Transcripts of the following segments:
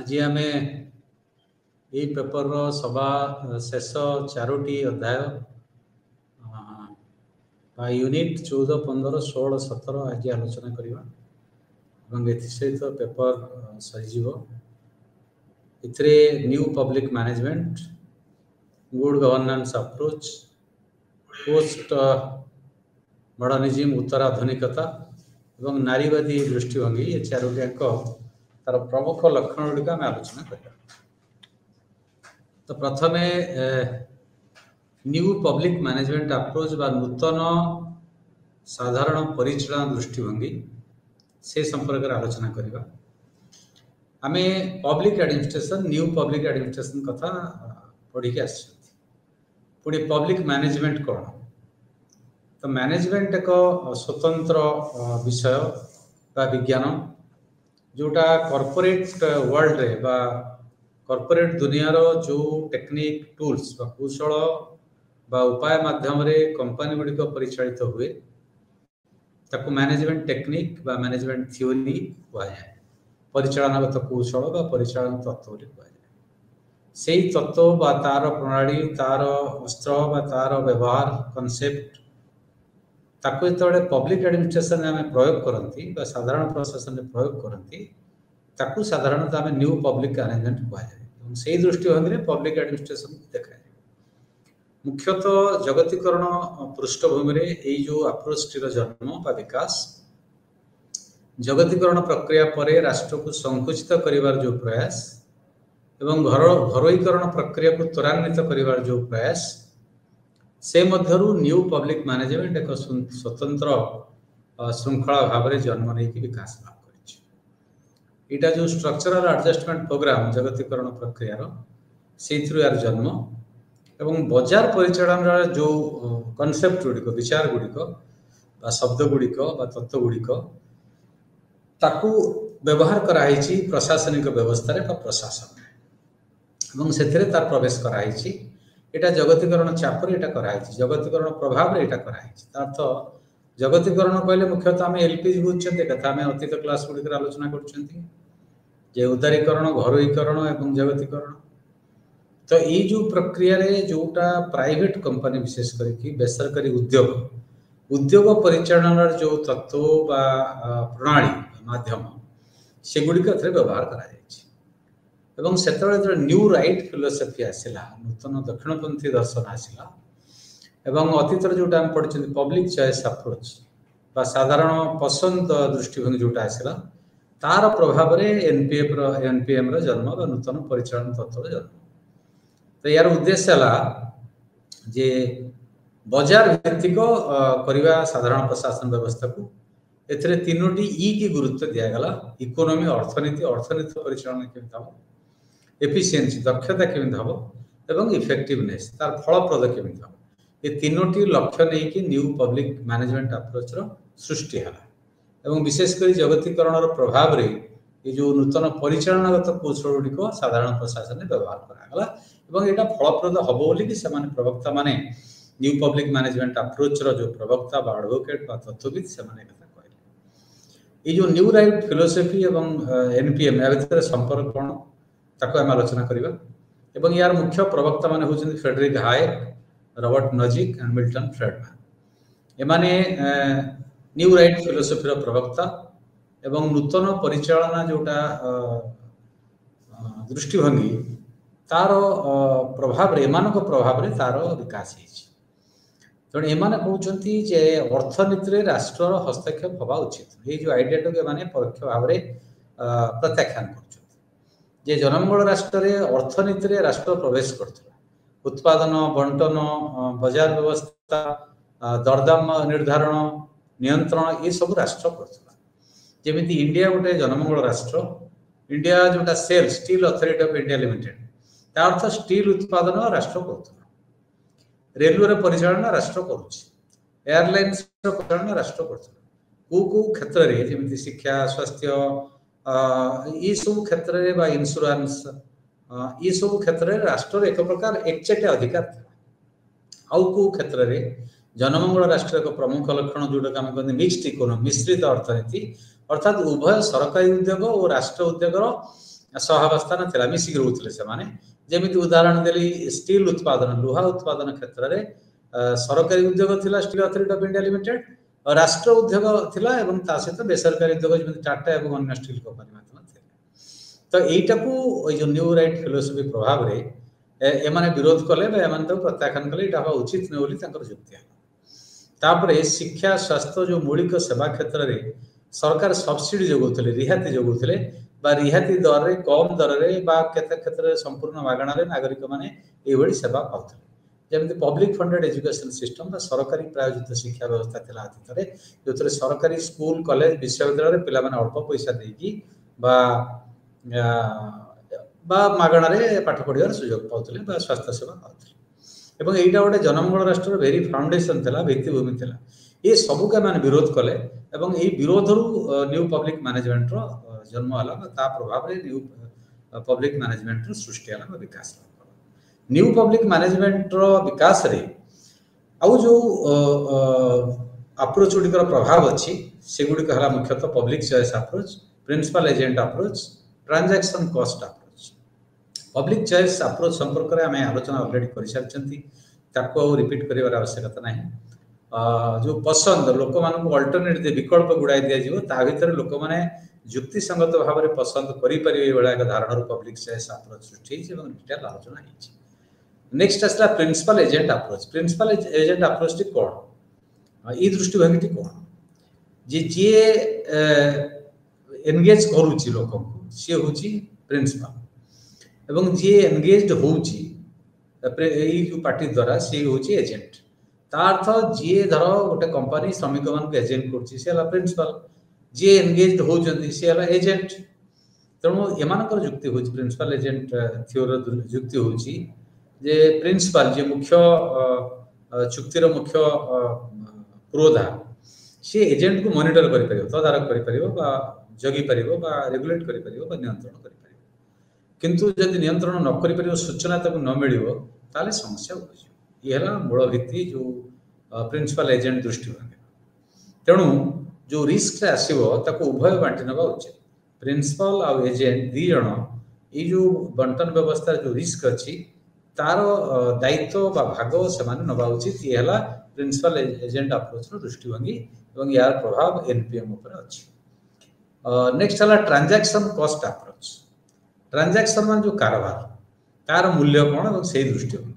आज आम यही पेपर सभा शेष 4टी अध्याय यूनिट 14, 15, 16, 17 आज आलोचना करवा सहित पेपर सरीज इतरे new public management, good governance approach, post modernism उत्तराधुनिकता एवं नारीवादी दृष्टिभंगी ये 4टी अंक तार प्रमुख लक्षण गुड़िक आम आलोचना करवा। तो प्रथम न्यू पब्लिक मैनेजमेंट अप्रोच बा नूतन साधारण परिचालन दृष्टिभंगी से संपर्क आलोचना करवा। आम public administration new public administration कथा पढ़ी आस पुणी पब्लिक मैनेजमेंट कौन। तो मैनेजमेंट एक स्वतंत्र विषय बा विज्ञान जोटा कॉर्पोरेट वर्ल्ड रे बा कॉर्पोरेट दुनियार जो टेक्निक टूल्स बा कौशल बा उपाय माध्यम रे कंपनी गुड़िक परिचालित हुए ताको मैनेजमेंट टेक्निक बा मैनेजमेंट थ्योरी कहुए। परिचालनागत कौशल बा परिचालन तत्व कहुए। से तत्व बा तार प्रणाली तार अस्त्र बा तार व्यवहार कॉन्सेप्ट ताको जो पब्लिक एडमिनिस्ट्रेशन आम प्रयोग करती साधारण प्रशासन में प्रयोग करती ताकू साधारणतः आम न्यू पब्लिक मैनेजमेंट कहुए। से दृष्टिभंगी पब्लिक एडमिनिस्ट्रेशन देखा मुख्यतः जगतीकरण पृष्ठभूमि रे यही जो अप्रोच टीर जन्म बा विकास जगतीकरण प्रक्रिया पर राष्ट्र को संकुचित करिवार जो प्रयास एवं घरोईकरण प्रक्रिया को त्वरान्वित करिवार जो प्रयास से मध्यरु न्यू पब्लिक मैनेजमेंट एक स्वतंत्र श्रृंखला भाव में जन्म नहीं विकास लाभ कर जो स्ट्रक्चरल एडजस्टमेंट प्रोग्राम जगतीकरण प्रक्रियार से यार जन्म एवं बाजार परिचालन जो कॉन्सेप्ट गुड़िक विचार गुड़िक शब्द गुड़िक तत्व गुड़िक ताकू व्यवहार कराई प्रशासनिक व्यवस्था प्रशासन एवं से तार प्रवेश कराई एटा जगतीकरण चापर एटा कराई जगतीकरण प्रभाव एटा कराई अर्थ जगतीकरण कहले मुख्यतः आम एलपीजी बुझे कथा आम अतीत क्लास गुड़िक आलोचना कर उदारीकरण घरोईकरण एवं जगतीकरण। तो ये जो प्रक्रिया रे जोटा प्राइवेट कंपनी विशेष करके बेसरकारी उद्योग परिचालन जो तत्व बा प्रणाली माध्यम से गुड़िक व्यवहार करा एवं से न्यू राइट फिलोसफी आसला नूतन दक्षिणपंथी दर्शन आसला एवं अतीत जोटा आम पढ़ी पब्लिक चॉइस अप्रोच बा साधारण पसंद दृष्टिभंगी जोटा आसला तार प्रभाव में एनपीएम जन्म बा नूतन परिचालन तत्व जन्म। तो यार उद्देश्य है जे बाजार भित्तिक करवा साधारण प्रशासन व्यवस्था को एथिरे 3टी ई की गुरुत्व दिगला इकोनॉमी अर्थनीति परिचालन केमी हम एफिशिएंसी दक्षता केमी हम एवं इफेक्टिवनेस तार फलप्रद केमी हम ये 3टी लक्ष्य नहीं कि न्यू पब्लिक मैनेजमेंट अप्रोच सृष्टि है एवं विशेषकर जगतीकरण प्रभाव रे ये जो नूतन परिचालनागत कौशल गुड़िक साधारण प्रशासन में व्यवहार करागला एवं यहाँ फलप्रद हम बोली कि प्रवक्ता माने न्यू पब्लिक मैनेजमेंट अप्रोच जो प्रवक्ता बा एडवोकेट बा तत्वविद से कहले ये जो न्यू राइट फिलोसफी एवं एनपीएम या भीतर संपर्क कौन ताको आम आलोचना करवा एवं यार मुख्य प्रवक्ता माने होचंदी Friedrich Hayek, Robert Nozick and Milton Friedman. एमाने न्यू राइट फिलोसफी प्रवक्ता एवं नूतन परिचालना जोटा दृष्टिभंगी तार प्रभाव एमान प्रभाव रे तार विकास तेणु एमाने कहउछंती जे अर्थनीति राष्ट्र हस्तक्षेप हवा उचित ये जो आइडिया को एमाने परोक्ष भाव में प्रत्याख्यान कर जे जनमंगल राष्ट्र रे अर्थनीति रे राष्ट्र प्रवेश करथला उत्पादन बंटन बाजार व्यवस्था दरदाम निर्धारण नियंत्रण ये सब राष्ट्र करथला। जेमिति इंडिया गोटे जनमंगल राष्ट्र इंडिया जोटा SAIL steel authority of India limited ता अर्थ स्टील उत्पादन राष्ट्र करुला रेलवे परिचालन राष्ट्र करुच्ची एयरलाइंस परिचालन राष्ट्र करो क्षेत्र में जमी शिक्षा स्वास्थ्य ये सब क्षेत्र में इंश्योरेंस ये सब क्षेत्र में राष्ट्र एक प्रकार एकचेटिया अधिकार था। आउ को क्षेत्र में जनमंगल राष्ट्र एक प्रमुख लक्षण जोटा आम कहते मिक्सड इकोनॉमी मिश्रित अर्थनीति अर्थात उभय सरकारी उद्योग और राष्ट्र उद्योगर सहावस्था नाला मिसिक रोते से जमी उदाहरण देली स्टील उत्पादन लुहा उत्पादन क्षेत्र में सरकारी उद्योग थिला steel authority of India limited और राष्ट्र उद्योग थिला एवं ता सहित बेसरकारी उद्योग जमी टाटा एवं अन्य स्टील कंपनी तो यहीटा को जो न्यू राइट फिलोसफी प्रभाव रे एमाने विरोध कले प्रत्याख्यान कले यहाँ उचित नुह बोली युक्ति तापरे शिक्षा स्वास्थ्य जो मौलिक सेवा क्षेत्र में सरकार सब्सिडी जोगौले रिहाती जोगौले रिहाती दर रे कम दर रे केते क्षेत्र में संपूर्ण मागणार नागरिक माने एभली सेवा पाउथले जमी पब्लिक फंडेड एजुकेशन सिस्टम सरकारी प्रायोजित शिक्षा व्यवस्था थिला अतीत जो सरकारी स्कूल कॉलेज विश्वविद्यालय पिला माने अल्प पैसा देकी मागणार पाठ पढ़ार सुजोग पाते स्वास्थ्य सेवा पाते एवं यहाँ गोटे जनमंगल राष्ट्र भेरी फाउंडेशन थिला भित्तिभूमि थिला ये सबू के माने विरोध कले एवं यही विरोध न्यू पब्लिक मैनेजमेंट रो जन्म होला ता प्रभाव रे न्यू पब्लिक मैनेजमेंट रो सृष्टि होला विकास न्यू पब्लिक मैनेजमेंट रो विकास रे आउ जो अप्रोच गुड़िकर प्रभाव अच्छी से गुड़िक हला मुख्यतः public choice approach principal agent approach transaction cost approach public choice approach संपर्क में आम आलोचना ऑलरेडी कर सारी रिपीट कर आवश्यकता ना जो पसंद लोक मान अल्टरनेटिव विकल्प गुड़ाई दिज्व ता भर लोक मैंने युक्तिसंगत भाव में पसंद करें एक धारणा पब्लिक चॉइस अप्रोच सृष्टि डिटेल आलोचना नेक्स्ट आसला प्रिंसिपल एजेंट अप्रोच टी कौन ये दृष्टिभंगी कौन जी एनगेज करुच्ची लोक सी हूँ प्रिंसिपल एवं जी एनगेज होची पार्टी द्वारा सी हूँ एजेंट तार्थ जी धर गोटे कंपनी श्रमिक मान एजेंट कर प्रिंसिपल जी एनगेज होती सी है एजेंट तेणु एम युक्ति हूँ प्रिंसिपल एजेंट थ्योरी युक्ति हूँ जे प्रिंसिपल जी मुख्य चुक्तिर मुख्य पुरोधा सी एजेंट को मॉनिटर कर तदारख कर जगी पार रेगुलेट कर नियंत्रण कर किंतु जदि नियंत्रण न कर सूचना तक न मिल ताले समस्या उपज ये मूल भित्ति जो प्रिंसिपल एजेंट दृष्टिभंगी तेणु जो रिस्क आसो उभय बांटी ना उचित प्रिंसिपल आउ एजेंट दी जन ये जो बंटन व्यवस्था जो रिस्क अच्छी तार दायित्व भाग से नवा उचित ये प्रिंसिपल एजेंट अप्रोच दृष्टिभंगी और यार प्रभाव एनपीएम अच्छी नेक्स्ट है ट्रांजैक्शन कॉस्ट अप्रोच ट्रांजैक्शन मान जो कारोबार तार मूल्य कौन और से दृष्टिभंगी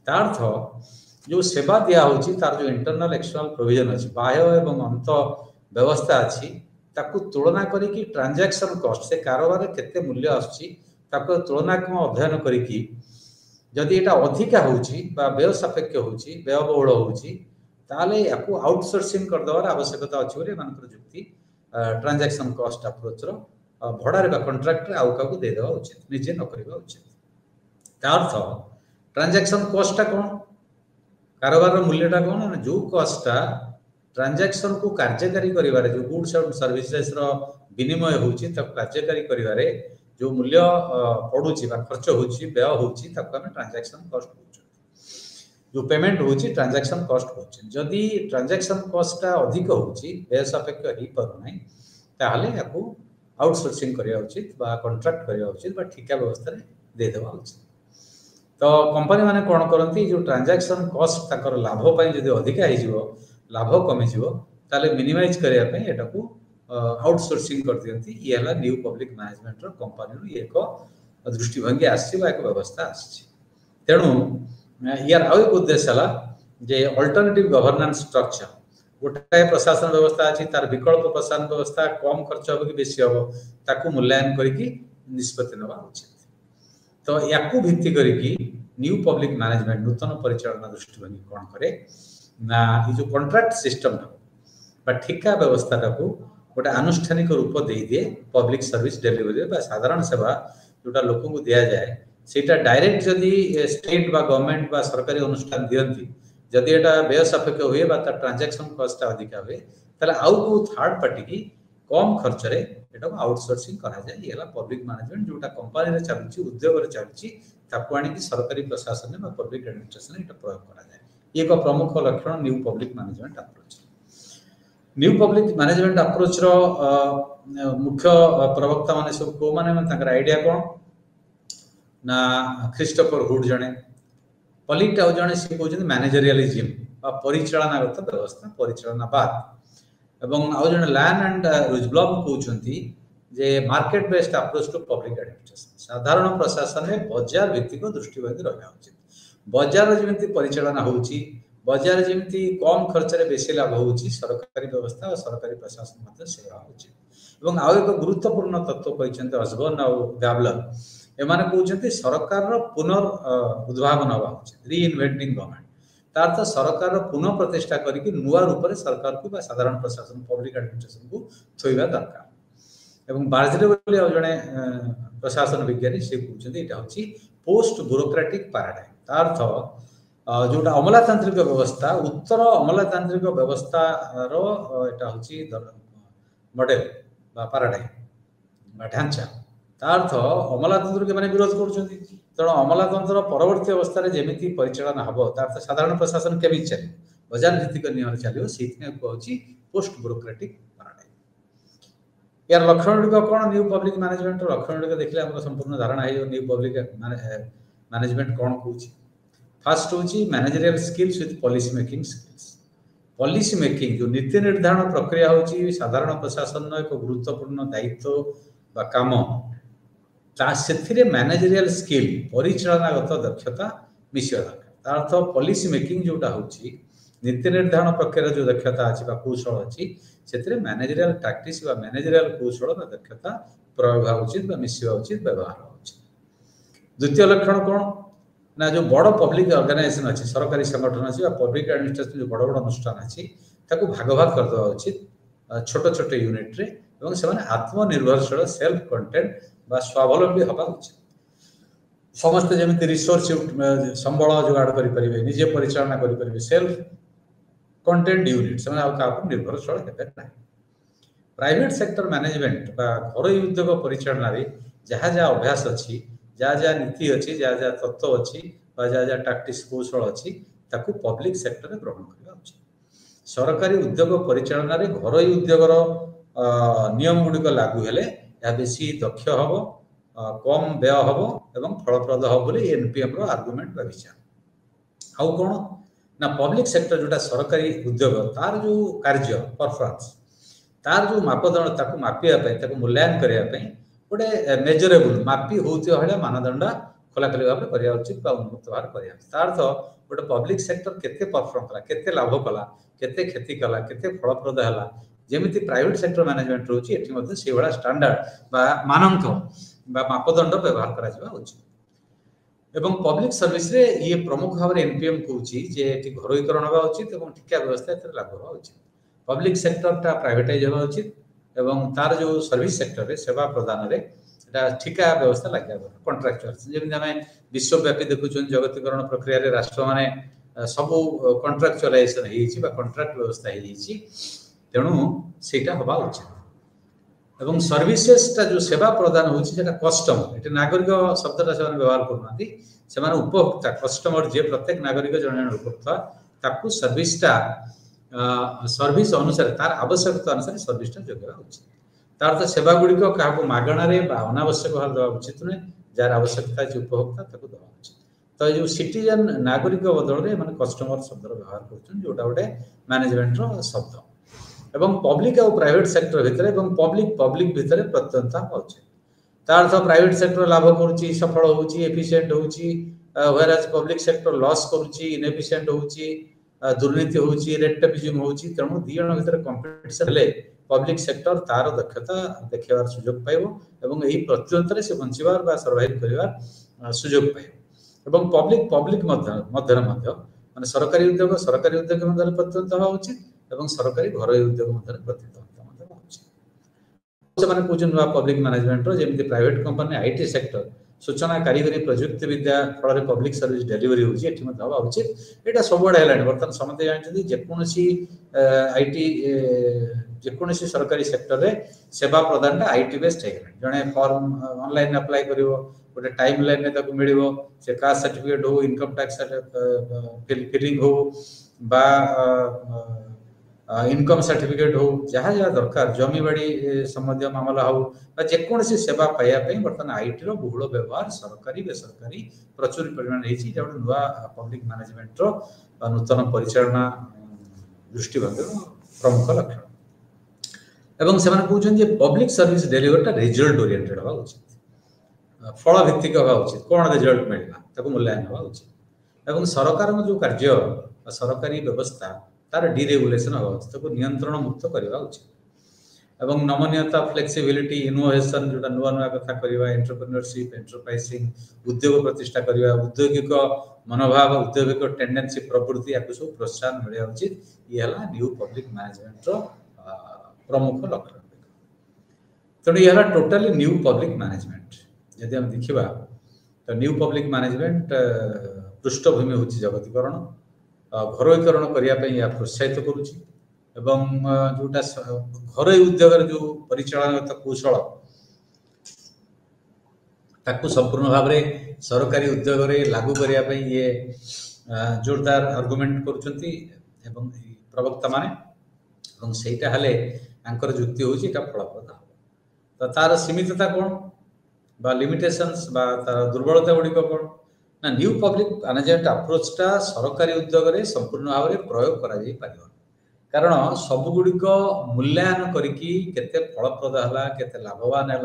तार्थ जो सेवा दिया होची तार जो इंटरनल एक्सटर्नल प्रोविजन अच्छी बाह्य एवं अंत व्यवस्था अच्छी ताकू तुलना करी ट्रांजैक्शन कॉस्ट से कारोबार केते मूल्य आसुची ताकू तुलनात्मक अध्ययन करी जदि एटा अधिका होची बा व्यय सापेक्ष होची व्ययबहुल होची ताले याकू आउटसोर्सिंग कर देवार आवश्यकता अछि बोली मानकर युक्ति ट्रांजैक्शन कॉस्ट अप्रोच रो भड़ारे बा कॉन्ट्रैक्ट रे आउ काकू दे देवा उचित निजे न करबा उचित तार्थ ट्रांजैक्शन कॉस्ट कौन कारोबार मूल्यटा कौन जो कॉस्टा ट्रांजैक्शन को कार्यकारी करिवारे जो गुड्स एंड सर्विसेज रो विनिमय होची तक कार्यकारी करिवारे जो मूल्य पड़ुची बा खर्च होची व्यय होची तक हम ट्रांजैक्शन कॉस्ट होची जो पेमेंट होची ट्रांजैक्शन कॉस्ट होची जदि ट्रांजैक्शन कॉस्टा अधिक होची व्यय सापेक्ष ही पर नै ताहले याकू आउटसोर्सिंग करिया उचित बा कॉन्ट्रैक्ट करिया उचित बा ठिका व्यवस्था रे दे देवा उचित तो कंपनी माने कोन करंती जो ट्रांजैक्शन कॉस्ट ताकर लाभ पई जदि अधिक आइ जिवो लाभ कमी जिवो ताले मिनिमाइज करिया पई एटा को आउटसोर्सिंग कर दियंती ये हला न्यू पब्लिक मैनेजमेंट रो कंपनी रो एक दृष्टिभंगी आसी बा एक व्यवस्था आसी तेणु यार आउ एक उद्देश्य हला जे अल्टरनेटिव गवर्नेंस स्ट्रक्चर गोटे प्रशासन व्यवस्था अच्छी तार विकल्प प्रशासन व्यवस्था कम खर्च हो कि बेसी हो ताकू मूल्यांकन करके निष्पत्ति नवा उचित तो याकू भित्ति करके न्यू पब्लिक मैनेजमेंट नूतन परिचालना दृष्टिभंगी कौन करे ना ये जो कॉन्ट्रैक्ट सिस्टम बा ठिका व्यवस्था को गोटे आनुष्ठानिक रूप दे दिए पब्लिक सर्विस डिलीवरी साधारण सेवा जोटा लोक को दिया जाए सेटा डायरेक्ट जदि स्टेट बा गवर्नमेंट बा सरकारी अनुष्ठान दियंती जदि एटा व्यय सापेक्ष हुए बा ट्रांजैक्शन कॉस्ट अधिक हुए ताले आउ को थर्ड पार्टी की कम खर्च रे एटा आउटसोर्सिंग करा जाए ये पब्लिक मैनेजमेंट जोटा कंपनी रे चलछि उद्योग रे चलछि ताकू आनी की सरकारी प्रशासन में पब्लिक एडमिनिस्ट्रेशन एटा प्रयोग करा जाए ये एक प्रमुख लक्षण new public management approach new public management approach रो मुख्य प्रवक्ता माने सब को माने ताकर आइडिया कोन ना क्रिस्टोफर हुड जने पॉलिट आउ जने से कहउछन मैनेजरियलिज्म बा परिचालनागत व्यवस्था परिचालनावाद एवं आउ जने लैन एंड रुजब्लम कहउछंती जे market based approach to public administration साधारण प्रशासन में बाजार भित्तिक दृष्टिभंगी रहना उचित बाजार जेमिति परिचालना होउची बाजार जेमिति कम खर्च रे बेसी लाभ होउची सरकारी व्यवस्था और सरकारी प्रशासन मते सेवा होउची एवं आउ एक गुरुत्वपूर्ण तत्व कहिसंते अस्बर्न और गाबलर एमाने कहउछंती सरकार रो पुनर् उद्भावन हवा उचित रीइन्वेंटिंग गवर्नमेंट तार तो सरकार रो पुनः प्रतिष्ठा करिकि नुवा रूप रे सरकार को बा साधारण प्रशासन पब्लिक एडमिनिस्ट्रेशन को थोइबा दरकार एवं बार्जले बोली आ जने प्रशासन विज्ञानी से कहउछंती एटा होची पोस्ट ब्यूरोक्रेटिक पैराडाइम तार्थ जोटा अमलातांत्रिक व्यवस्था उत्तर अमलातांत्रिक व्यवस्था रो एटा होची मॉडल बा पैराडाइम बा ढांचा तार्थ अमलातंत्र के माने विरोध करूछंती तेणु अमलातंत्र परवर्ती अवस्था रे जेमिति परिचालन हबो तार्थ साधारण प्रशासन केबि चली बाजार भित्तिक नियम चलियो सेथिने कहउची पोस्ट ब्यूरोक्रेटिक पैराडाइम यार लक्षण को कोन न्यू पब्लिक मैनेजमेंट लक्षण को देखले हमर संपूर्ण धारणा है न्यू पब्लिक मैनेजमेंट कोन कहउची फर्स्ट होची managerial skills with policy making skills policy making जो नीति निर्धारण प्रक्रिया होची साधारण प्रशासन एक गुरुत्वपूर्ण दायित्व बा काम ता सेथिरे मैनेजरियल स्किल परिचालनागत दक्षता मिसिया दरकार तार अर्थ पॉलिसी मेकिंग जोटा होची नीति निर्धारण प्रक्रिया जो दक्षता अछि बा कौशल अछि सेथिरे मैनेजरियल टैक्टिक्स बा मैनेजरियल कौशल बा दक्षता प्रयोग होआ उचित बा मिसिया उचित व्यवहार होआ उचित द्वितीय लक्षण कोन ना जो बड़ पब्लिक ऑर्गेनाइजेशन अछि सरकारी संगठन अछि बा पब्लिक एडमिनिस्ट्रेशन जो बड़ बड़ अनुष्ठान अछि ताको भाग भाग कर दवा उचित छोट छोट यूनिट रे एवं सेमाने आत्मनिर्भरशील सेल्फ कंटेंट बा स्वावलंबी हबा उचित समस्त जेमिति रिसोर्स संबळ जुगाड़ करि परिबे निजे परिचालना करि परिबे सेल्फ कंटेंट यूनिट सेमाने आ का निर्भरशील हेबे नै प्राइवेट सेक्टर मैनेजमेंट बा घरोई उद्योग परिचालना रे जहा जहा अभ्यास अछि जहा जहा नीति अछि जहा जहा तत्व अछि बा जहा जहा टैक्टिक्स कौशल अछि ताकू पब्लिक सेक्टर रे ग्रहण करबा उचित सरकारी उद्योग परिचालना रे घरोई उद्योग रो नियम गुडी को लागू हेले या बेसी दक्ष हबो कम व्यय हबो एवं फलप्रद हबो बोली एनपीएम रो आर्गुमेंट बा विचार आउ कोन ना पब्लिक सेक्टर जोटा सरकारी उद्योग तार जो कार्य परफॉर्मेंस तार जो मापदंड ताकू मापिया पय ताकू मूल्यांकन करिया पय गोटे मेजरेबल मापी होती हले मानदंड खोलाखोली भाव करिया उचित बा उन्मुक्त भाव करिया तार अर्थ गोटे पब्लिक सेक्टर केते परफॉर्म कला केते लाभ कला केते क्षति कला केते फलप्रद हला जेमिति प्राइवेट सेक्टर मैनेजमेंट रोची एठी मध्ये से बडा स्टैंडर्ड बा मानक बा मापदंड व्यवहार करा जिबा उचित एवं पब्लिक सर्विस रे ये प्रमुख भाव रे एनपीएम कहउची जे एठी घरोईकरण होबा उचित एवं ठिका व्यवस्था एते लागू होबा उचित पब्लिक सेक्टर ता प्राइवेटाइज होबा उचित एवं तार जो सर्विस सेक्टर रे सेवा प्रदान रे एटा ठिका व्यवस्था लागिया कॉन्ट्रैक्चुअल जेमिति हमें विश्वव्यापी देखुछन जगतीकरण प्रक्रिया रे राष्ट्र माने सब कॉन्ट्रैक्चुअलाइजेशन हेछि बा कॉन्ट्रैक्ट व्यवस्था हेछि तेणु सेटा होबा उचित एवं सर्विसेस ता जो सेवा प्रदान होछि सेटा कस्टमर एटा नागरिक शब्दटा से व्यवहार करनाती से माने उपभोक्ता कस्टमर जे प्रत्येक नागरिक जण उपभोक्ता ताकू सर्विसटा सर्विस अनुसार तार आवश्यकता अनुसार सर्विसटा जोगवा उचित तार तो सेवा गुडी को काको मागणा रे बा अनावश्यक भाव दवा उचित नै जार आवश्यकता जे उपभोक्ता ताकू दवा उचित तो जो सिटीजन नागरिक बदल रे माने कस्टमर शब्द व्यवहार करछन जोटा गोटे मैनेजमेंट रो शब्द एवं पब्लिक और प्राइवेट सेक्टर भितर एवं पब्लिक भितर प्रत्यंता होछि तार अर्थ प्राइवेट सेक्टर लाभ करूछि सफल होछि एफिशिएंट होछि whereas public sector loss करूछि इनएफिशिएंट होछि दुर्नीति होछि रेट टेपिज्म होछि तेणु दी जण भितर कंपटीशन ले पब्लिक सेक्टर तार दक्षता देखेबार सुयोग पाइबो एवं एही प्रत्यंतर से बंचिबार बा सर्वाइव करिवार सुयोग पाइबो एवं पब्लिक मध्य माने सरकारी उद्योग मध्य प्रत्यंत होवा उचित एवं सरकारी घरोई उद्योग मध्य प्रत्यंत होवा उचित से माने पूजन पब्लिक मैनेजमेंट रो जेमिति प्राइवेट कंपनी आईटी सेक्टर सूचना कारीगरी प्रयुक्त विद्या फल पब्लिक सर्विस डेलीवरी होची एठी मध्ये हवा उचित एटा सबडा हेलानी वर्तमान समते जानछथि जे कोनोसी आईटी जे कोनोसी सरकारी सेक्टर रे सेवा प्रदान आईटी बेस्ड हे जणे फॉर्म ऑनलाइन अप्लाई करिवो गोटे टाइम लाइन ने ताको मिलिवो से कास्ट सर्टिफिकेट हो इनकम टैक्स फिलिंग हो बा इनकम सर्टिफिकेट हो जहाँ जहाँ दरकार जमी बाड़ी संबंधी मामला हो जेकोसी सेवा पाइबापी बर्तमान आईटी बहुल व्यवहार सरकारी बेसरकारी प्रचुर परिमाण होती गोटे नुआ पब्लिक मैनेजमेंट नूतन परिचालना दृष्टिभंगी प्रमुख लक्षण एवं से कहते पब्लिक सर्विस डेलीवरीटा रिजल्ट ओरिएंटेड हवा उचित फल भित्तिक हवा उचित कौन रिजल्ट मिलना मूल्यांकन हवा उचित एवं सरकार जो कार्य सरकारी व्यवस्था तार डिरेगुलेशन हवा उचित नियंत्रण मुक्त करवा उचित एवं नमनीयता फ्लेक्सिबिलिटी इनोवेशन जोटा नुआ नुआ कथा करवा एंटरप्रेन्योरशिप एंटरप्राइजिंग उद्योग प्रतिष्ठा करवा औद्योगिक मनोभाव औद्योगिक टेंडेंसी प्रवृत्ति या सब प्रोत्साहन मिलवा उचित ये न्यू पब्लिक मैनेजमेंट प्रमुख लक्षण तेणु यह टोटाली न्यू पब्लिक मैनेजमेंट यदि हम देखा तो न्यू पब्लिक मैनेजमेंट पृष्ठभूमि हूँ जगतीकरण घरोईकरण करने यह प्रोत्साहित करुच्ची एवं जोटा घर उद्योग जो परिचालनगत कौशल ताकू संपूर्ण भाव में सरकारी उद्योग लागू करने ये जोरदार आर्गुमेंट करुँच प्रवक्ता माने सेटा हेले जुक्ति हूँ फलप्रद हम तो तार सीमितता कौन बा लिमिटेशंस बा तार दुर्बलता गुड़िक कौन ना न्यू पब्लिक मैनेजमेंट अप्रोचटा सरकारी उद्योग रे संपूर्ण भाव में प्रयोग करा जाई पारिबो कारण सबुगुड़िक मूल्यांकन करके केते फलप्रद है केते लाभवान है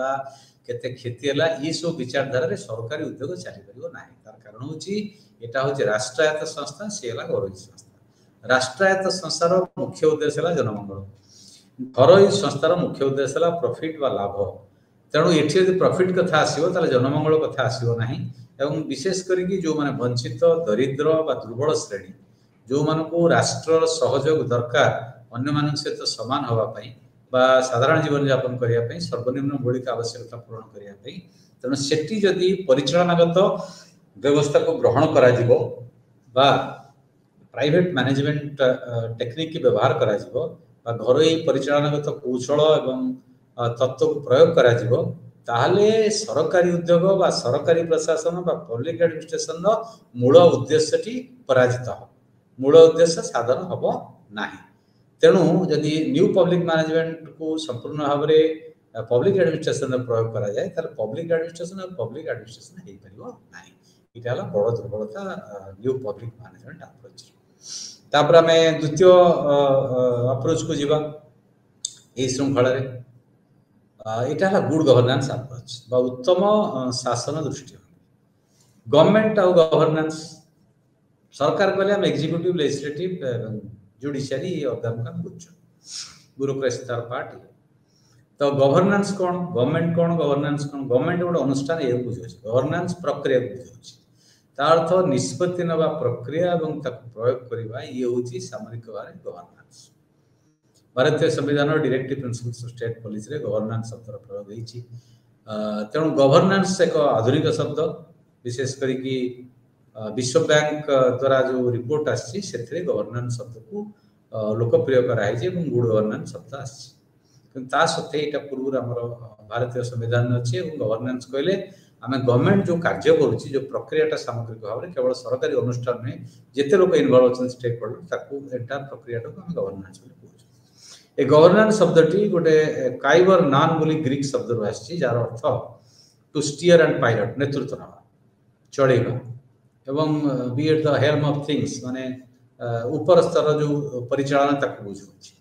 केते क्षति है ये सब विचारधारा रे सरकारी उद्योग चली पारिबो नाही तार कारण होची एटा होची राष्ट्रायत्त संस्था से है घरोई संस्था राष्ट्रायत्त संस्थार मुख्य उद्देश्य है जनमंगल घरोई संस्थार मुख्य उद्देश्य है प्रॉफिट व लाभ तेणु ये प्रॉफिट कथा आसो जनमंगल कथा आसो ना एवं विशेष करके जो माने वंचित दरिद्र बा दुर्बल श्रेणी जो मानक राष्ट्र सहयोग दरकार अन्य मान सहित समान होगापी साधारण जीवन यापन करने सर्वनिम्न मौलिक आवश्यकता पूरण करने तेणु सेठी जदि परिचालनागत व्यवस्था को ग्रहण करा प्राइवेट मैनेजमेंट टेक्निक व्यवहार करा घरोई परिचालनागत कौशल एवं तत्व को प्रयोग करा ताहले सरकारी उद्योग बा सरकारी प्रशासन बा पब्लिक एडमिनिस्ट्रेशन मूल उद्देश्यटी पराजित हो मूल उद्देश्य साधन हम ना तेणु जदि न्यू पब्लिक मैनेजमेंट को संपूर्ण भाव में पब्लिक एडमिनिस्ट्रेशन प्रयोग करा जाए ताले पब्लिक एडमिनिस्ट्रेशन और पब्लिक एडमिनिस्ट्रेशन हो पारिबो नाही इटा हला बड़ दुर्बलता न्यू पब्लिक मैनेजमेंट अप्रोच तापर आमे द्वितीय अप्रोच को जीवा ए श्रृंखला रे इटा हला गुड गवर्नेंस अप्रोच बा उत्तम शासन दृष्टिभंगी गवर्नमेंट और गवर्नेंस सरकार कहले हम एग्जीक्यूटिव लेजिस्लेटिव जुडिशियरी ऑर्गन का बुझ ब्यूरोक्रेसी तार पार्ट तो गवर्नेंस कौन गवर्नमेंट कौन गवर्नेंस कौन गवर्नमेंट गोटे अनुष्ठान ये बुझे गवर्नेंस प्रक्रिया बुझे तार अर्थ निष्पत्ति नवा प्रक्रिया और प्रयोग करवा ये हूँ सामरिक भाव गवर्नेंस भारतीय संविधान directive principles of state policy रे गवर्नेंस शब्द प्रयोग होती तेणु गवर्नेंस एक आधुनिक शब्द विशेष करके विश्व बैंक द्वारा जो रिपोर्ट आसी गवर्नेंस शब्द को लोकप्रिय कराई गुड गवर्नेंस शब्द आसा सत्वे यहाँ पूर्व आम भारतीय संविधान अच्छे गवर्नेंस कहले आम गवर्नमेंट जो कार्य करुच्ची जो प्रक्रियाटा सामग्रिक भाव में केवल सरकारी अनुष्ठान नुहे जिते लोग इनवल्व अच्छे स्टेक होल्डर एंटायर प्रक्रियाटा को आम गवर्नेंस कहूँ ए गवर्नेंस शब्दटी गोटे काइबर नान बोली ग्रीक शब्द रू आसी जार अर्थ टू स्टीयर एंड पायलट नेतृत्व नवा चलेगा एवं be at the helm of things माने ऊपर स्तर जो परिचालन ताकू बुझाऊँ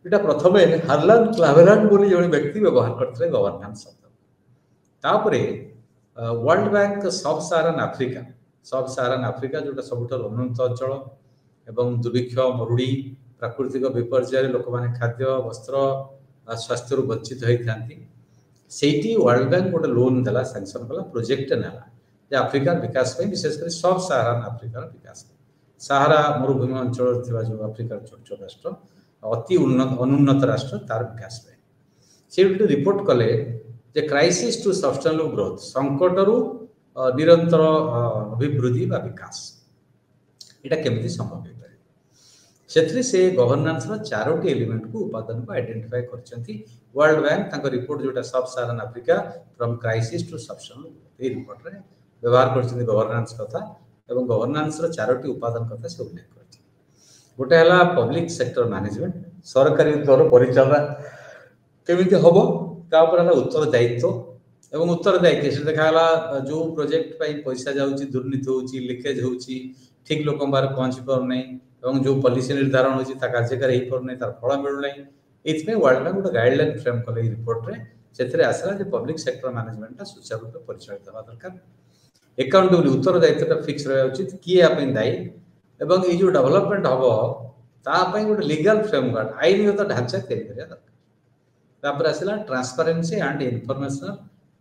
यहाँ प्रथम हार्लान क्लावेलांड बोली जो व्यक्ति व्यवहार करते गवर्नेंस शब्द तापरे वर्ल्ड बैंक सब साहारान आफ्रिका जोटा सब अनुन्नत अंचल एवं दुर्भिक्ष मरुड़ी प्राकृतिक विपर्य लोक मैंने खाद्य वस्त्र स्वास्थ्य वंचित होता से वर्ल्ड बैंक गोटे लोन देला सैंक्शन कला प्रोजेक्ट नाला आफ्रिकार विकास विशेषकर सब साहारान आफ्रिकार विकास साहारा मरुभूमि अंचल जो आफ्रिकार छोट छोट राष्ट्र अति अनुन्नत राष्ट्र तार विकास से रिपोर्ट कले जे क्राइसिस टू सस्टेनेबल ग्रोथ संकटरू निरंतर अभिवृद्धि बा विकास यहाँ केमती संभव हो पारे से गवर्नेंस चारोटी एलिमेंट को उपादान को आइडेंटिफाई करछंती वर्ल्ड बैंक रिपोर्ट जोटा sub Saharan Africa from crisis to sustainable growth ये रिपोर्ट रे व्यवहार करछंती गवर्नेंस कथा एवं गवर्नेंस चारोटी उपादान कथा से उल्लेख करछंती गोटे है पब्लिक सेक्टर मैनेजमेंट सरकारी द्वारा परिचालना केमिति हम तापर उत्तर दायित्व एवं उत्तर दायित्व से देखा जो प्रोजेक्ट पैसा जाऊँगी दुर्नीति होची लिकेज होची ठीक लोक बारे पहुँची पारना जो पॉलिसी निर्धारण होची कार्यकारी हो पारना तार फल मिलूना ये वर्ल्ड बैंक गोटे गाइडलाइन फ्रेम कले रिपोर्ट रे से आसला पब्लिक सेक्टर मैनेजमेंट सुचारू रूप परिचालित होगा दरकार एकाउंटेबिलिटी उत्तर दायित्व फिक्स रहा उचित किए दायी एवं ये जो डेवलपमेंट हम गोटे लीगल फ्रेमवर्क आईनगत ढांचा तैयारी करा दरकार आसला ट्रांसपेरेंसी एंड इनफॉरमेशनल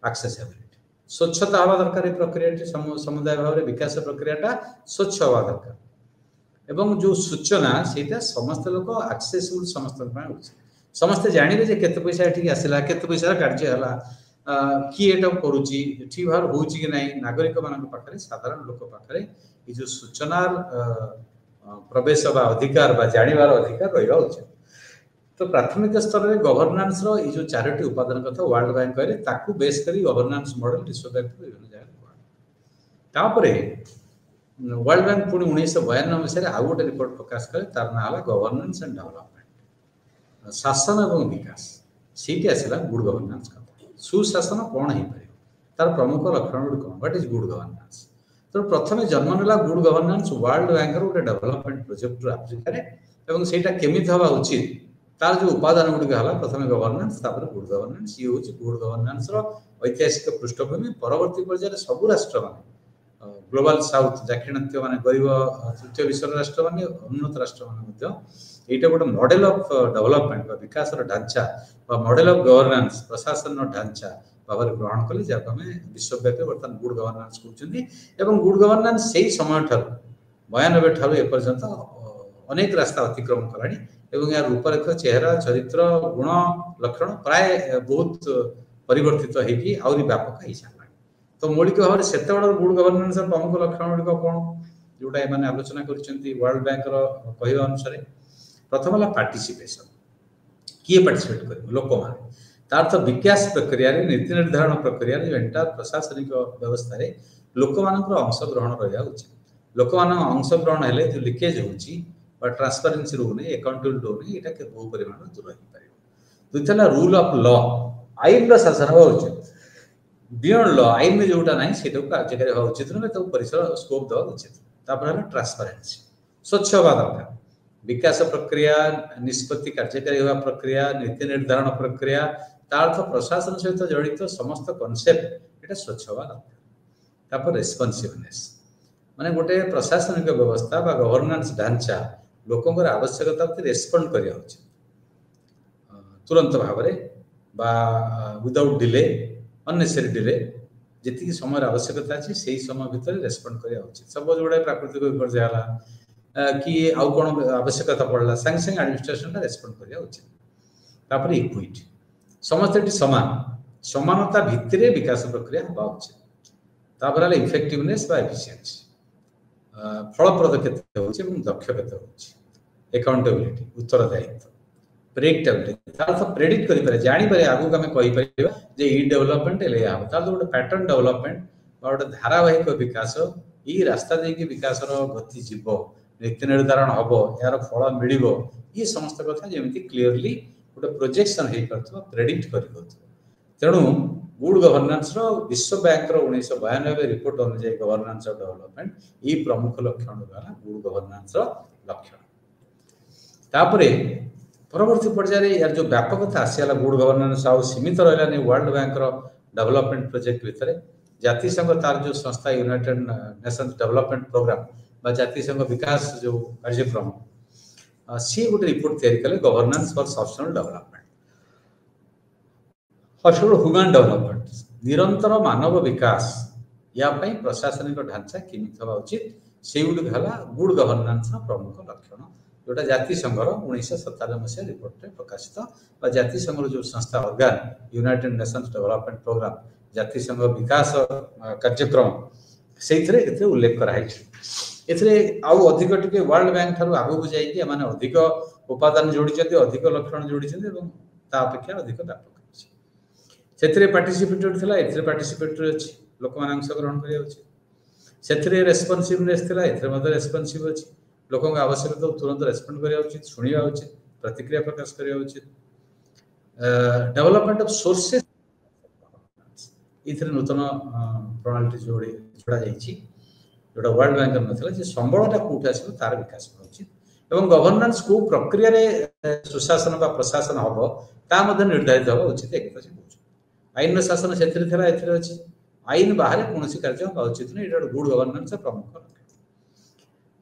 एक्सेसिबिलिटी स्वच्छता हवा दरकार प्रक्रिया समुदाय भाव में विकास प्रक्रिया स्वच्छ हवा दरकार एवं जो सूचना से समस्त लोक एक्सेसिबल समस्त समस्ते जानवे जे केते पैसा एठी आसला केते पैसा कार्य हला किए एटा करूची ठीक भाव होची कि नहीं नागरिक मान पाखे साधारण लोक पाखे ये जो सूचना प्रवेश बा अधिकार बा जानिबार अधिकार रहिबा उचित तो प्राथमिक स्तर में गवर्नेंस रो ये जो चारोटी उपादान कथा वर्ल्ड बैंक करे ताकू बेस करी गवर्नेंस मॉडल विश्व बैंक विभिन्न जगह तापरे वर्ल्ड बैंक पुणी 1992 मसीह आउ गोटे रिपोर्ट प्रकाश करे तार ना हला गवर्नेंस एंड डेवलपमेंट शासन और विकास सीटी आसला गुड गवर्नेंस कथा सुशासन कौन हो पार तार प्रमुख लक्षण गुड कौन व्हाट इज गुड गवर्नेंस तो प्रथम जन्म नेला गुड गवर्नेंस वर्ल्ड बैंक गोटे डेवलपमेंट प्रोजेक्ट आफ्रिका एवं सेटा केमिति हवा उचित तार जो उपादान गुड़िक है प्रथम गवर्नेंस गुड गवर्नेंस ये हूँ गुड गवर्नेंस ऐतिहासिक पृष्ठभूमि परवर्ती पर्यायर सबू राष्ट्र मान ग्लोबल साउथ दाक्षिणात्य मान गरीब तृतीय विश्व राष्ट्र मान उन्नत राष्ट्र मान ये गोटे मॉडल ऑफ डेवलपमेंट विकास ढांचा मॉडल ऑफ गवर्नेंस प्रशासन ढांचा भाव में ग्रहण कले जहाँ आम विश्वव्यापी बर्तमान गुड गवर्नेंस कहते गुड गवर्नेंस से समय ठार 92 ठार एपर्यंत अनेक रास्ता अतिक्रम कलानी एवं यार रूपरेख चेहरा चरित्र गुण लक्षण प्राय बहुत परिवर्तित होगी आहरी व्यापक हो सारा तो मौलिक भाव में से गुड गवर्नेंस प्रमुख लक्षण गुड़िक कौन जोटा एम आलोचना कर वर्ल्ड बैंक कहवा अनुसार प्रथम है पार्टिसिपेशन किए पार्टिसिपेट कर लोक मैंने तार तो विकास प्रक्रिया नीति निर्धारण प्रक्रिया जो एंटायर प्रशासनिक व्यवस्था लोक मान अंशग्रहण रहा उचित लोक मान अंशग्रहण हेले जो लिकेज हो ट्रांसपेरेंसी रोने अकाउंटेबिलिटी रोने यहाँ बहु परिमाण दूर हो पार द्वितीय रूल ऑफ लॉ आईन शासन हवा उचित बियॉन्ड लॉ आईन में जोटा ना से कार्यकारी हवा उचित ना परिसर स्कोप देवा उचित है ट्रांसपेरेंसी स्वच्छ हवा दरकार विकास प्रक्रिया निष्पत्ति कार्यकारी होगा प्रक्रिया नीति निर्धारण प्रक्रिया तार्थ प्रशासन सहित जड़ित समस्त कॉन्सेप्ट ये स्वच्छ हवा दरकार रेस्पॉन्सिवनेस माने गोटे प्रशासनिक व्यवस्था बा गवर्नेंस ढांचा लोकंर आवश्यकता रेस्पॉन्ड करिया उचित तुरंत भाव में बा विदाउट डिले अननेसेसरी डिले जी समय आवश्यकता अच्छी से समय भितर रेस्पॉन्ड करिया उचित सब जोड़े प्राकृतिक विपर्य कि आउ कौन आवश्यकता पड़ला संगे संगे एडमिनिस्ट्रेशन रेस्पॉन्ड करिया उचित तापर इक्विटी समस्त समान समानता भित्तिरे विकास प्रक्रिया हवा उचित तापर इफेक्टिवनेस बा एफिशिएंसी फलप्रद केते होछि एवं दक्ष केते होछि अकाउंटेबिलिटी उत्तरदायित्व प्रेडिक्टेबिलिटी तार प्रेडिक्ट करि पारे जानि पारे आगु हमें कहि परिबा जे ई डेवलपमेंट ले आ तार गोटे पैटर्न डेवलपमेंट बा गोटे धारावाहिक विकास ई रास्ता दे कि विकास रो गति जीव नीति निर्धारण हबो यार फल मिलिबो ये समस्त कथा जेमिति क्लियरली गोटे प्रोजेक्शन हे करथबा प्रेडिक्ट करि होथबा तेणु गुड गवर्नेंस रो विश्व बैंक रो 1992 रिपोर्ट अनुसार गवर्नेंस ऑफ डेवलपमेंट ये प्रमुख लक्षण वाला गुड गवर्नेंस रो लक्षण तापरे परवर्ती पर्यायर यार जो व्यापकता आसियाला गुड गवर्नेंस आउ सीमित रहला नै वर्ल्ड बैंक रो डेवलपमेंट प्रोजेक्ट भितरे जातिसंघ तार जो संस्था यूनाइटेड नेशंस डेवलपमेंट प्रोग्राम बा जातिसंघ विकास जो कार्यक्रम सी गोटे रिपोर्ट तैयारी कले governance for sustainable development human development निरंतर मानव विकास या प्रशासनिक ढांचा केमिति हवा उचित से गुड़ गुड गवर्नेंस प्रमुख लक्षण जोटा जातिसंघर 1997 मसीहा रिपोर्ट प्रकाशित जातिसंघर जो संस्था organ United Nations development programme जातिसंघ विकास कार्यक्रम से उल्लेख कराई आउ अधिक टिके वर्ल्ड बैंक ठारू आगू जाइए माने अधिक उपादान जोड़ी अधिक लक्षण जोड़ी अपेक्षा अधिक व्यापक से पार्टिसिपेटरी थिला एथरे पार्टिसिपेटरी अछि लोक मान अंशग्रहण करिया अछि सेथरे रेस्पॉन्सिवनेस थिला एथरे मते रेस्पॉन्सिव अछि लोक आवश्यकता तुरंत रेस्पॉन्ड करा उचित, शुणा उचित, प्रतिक्रिया प्रकाश करा उचित। डेवलपमेंट ऑफ सोर्सेस इथरे नूतन प्रणाली जोड़ा जाइए जोटा वर्ल्ड बैंक ना संबलटा कौट आस तार विकास उचित एवं गवर्नेंस को प्रक्रिया सुशासन बा प्रशासन हम ता निर्धारित हवा उचित। एक आईन शासन से अच्छी आईन बाहर कौन कार्य होगा उचित नहीं, ये गुड गवर्नेंस प्रमुख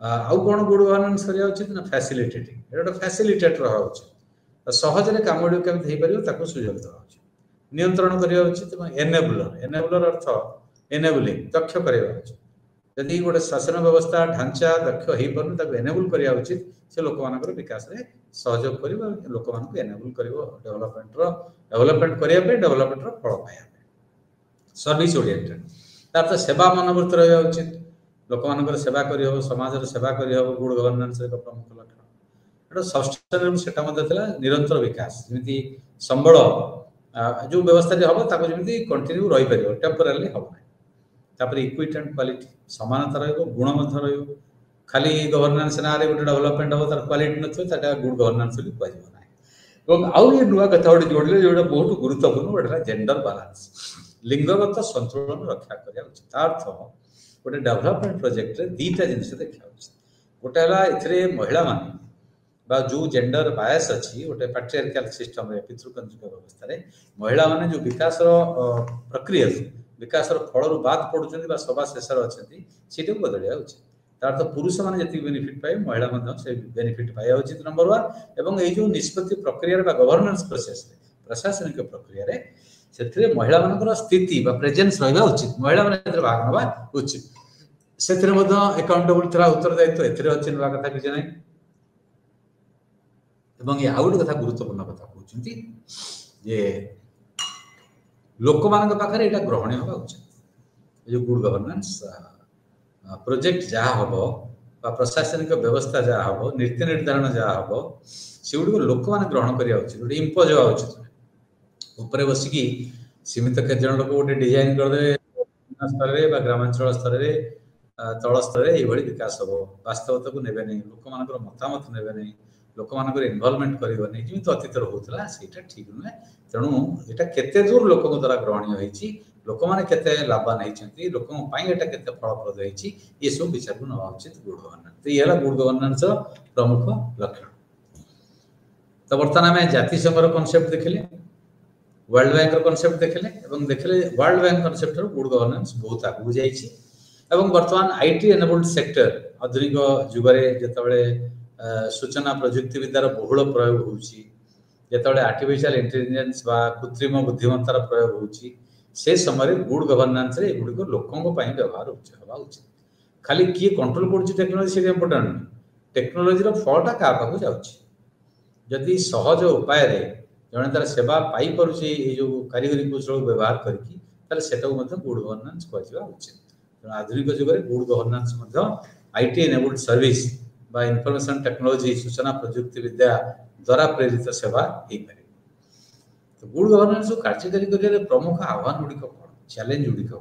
आउ कौन गुड गवर्नेंस करा उचित ना फैसिलिटेटिंग, ये गोटे फैसिलिटेटर हवा उचित, सहजरे कम गुड़ केमी हो पार सुजोग देवा उचित, नियंत्रण करा उचित। एनेबुलर, एनेबुलर अर्थ एनेबुलिंग दक्ष करा उचित, जदि गोटे शासन व्यवस्था ढांचा दक्ष हो पार एनेबुल करा उचित, से लोक मान विकास में सहयोग कर लोक मान एनेबुल कर डेवलपमेंट करने डेवलपमेंट फल पाया सर्विस ओरिएंटेड। तार सेवा मनोवृत्ति रहा उचित, लोक मान सेवा कर समाज सेवा कर गुड गवर्नेंस एक प्रमुख लक्षण। सस्टेनेबल सेटा निरंतर विकास जमी संबल जो व्यवस्था हम जमी कंटिन्यू रही पार टेम्पोरारी हम ना। इक्विटी एंड क्वालिटी समानता रुण खाली गवर्नेंस ना गोटे डेवलपमेंट हम तार क्वालिटी ना गुड गवर्नेंस कहना। आउ ये नुआ कथा गोटे जोड़े जो बहुत गुरुत्वपूर्ण गोटे जेंडर बालांस, लिंगगत संतुलन रक्षा करा उचित। अर्थ गोटे डेवलपमेंट प्रोजेक्ट दीटा जिन देखा उचित, गोटे है महिला मान जो जेंडर बायस अच्छी गोटे पैट्रियार्कल सिस्टम पितृकेन्द्रिक व्यवस्था महिला माने जो विकास प्रक्रिया विकास फल बाद पड़ुं सभा शेष अच्छा बदलिया उचित। तार तो पुरुष मैंने जी बेनिफिट पाए महिला से बेनिफिट पाया उचित नंबर वन। एवं ये जो निष्पत्ति प्रक्रिया गवर्नेंस प्रोसेस प्रशासनिक प्रक्रिया से महिला मान स्थिति प्रेजेन्स रहा उचित, महिला मैंने भाग नवा उचित। से एकाउंटेबल उत्तरदायित्व अच्छी ना कथा किसी ना। एवं आउ गोटे कथा गुरुत्वपूर्ण कथा कहते जे लोक मान पाखे यहाँ ग्रहणीय हवा उचित। जो गुड गवर्नेंस प्रोजेक्ट जहाँ हम प्रशासनिक व्यवस्था जहाँ हम नीति निर्धारण जहाँ हम से गुड़ लोक मैंने ग्रहण करा उचित, गोटे इम्पोज हवा उचित। ऊपर बसिकी सीमित केत जन लोक गोटे डिजाइन करदे स्तर ग्रामांचल स्तर तल स्तर ये विकास हम वास्तवता को नेबे नहीं, लोक मान मतामत नेबे नहीं, लोक मान इनवॉल्वमेंट करें जमी अतीत होता से ठीक नुहे। तेणु यहाँ केते दूर लोक द्वारा ग्रहणीय होती, लोक मैंने केते लाभवान होती, लोक केते फलप्रद होती, ये सब विचार को नवा उचित गुड गवर्नेंस। तो ये गुड गवर्नेंस प्रमुख लक्षण। तो बर्तमान आम जातिसंघ कनसेप्ट देखिले, वर्ल्ड बैंक कनसेप्ट देखिले और देखिले world bank concept good governance बहुत आगू जाइए। बर्तमान आईटी एनेबल्ड सेक्टर आधुनिक जुगरे जितेबाला सूचना प्रजुक्ति विद्यार बहुल प्रयोग होची, जितेबाला आर्टिफिशियल इंटेलिजेंस बा कृत्रिम बुद्धिमत्तार प्रयोग होची, से समय गुड गवर्नेंस रे गुड़िक लोकों व्यवहार हवा उचित। खाली किए कंट्रोल कर टेक्नोलोजी से इम्पोर्टाट नहीं, टेक्नोलोजी फलटा क्या पाक जाऊँगी सहज उपाय जड़े तार सेवा पाई पारे जो कारीगरी कौशल व्यवहार करके गुड गवर्नेंस कह उचित। तेणु आधुनिक जुगे good governance IT enabled service बा इनफॉरमेशन टेक्नोलॉजी सूचना प्रजुक्ति विद्या द्वारा प्रेरित सेवा हो पारे। तो गुड गवर्नेंस कार्यकारी कर प्रमुख आह्वान गुड़िक कौन, चैलेंज गुड़िक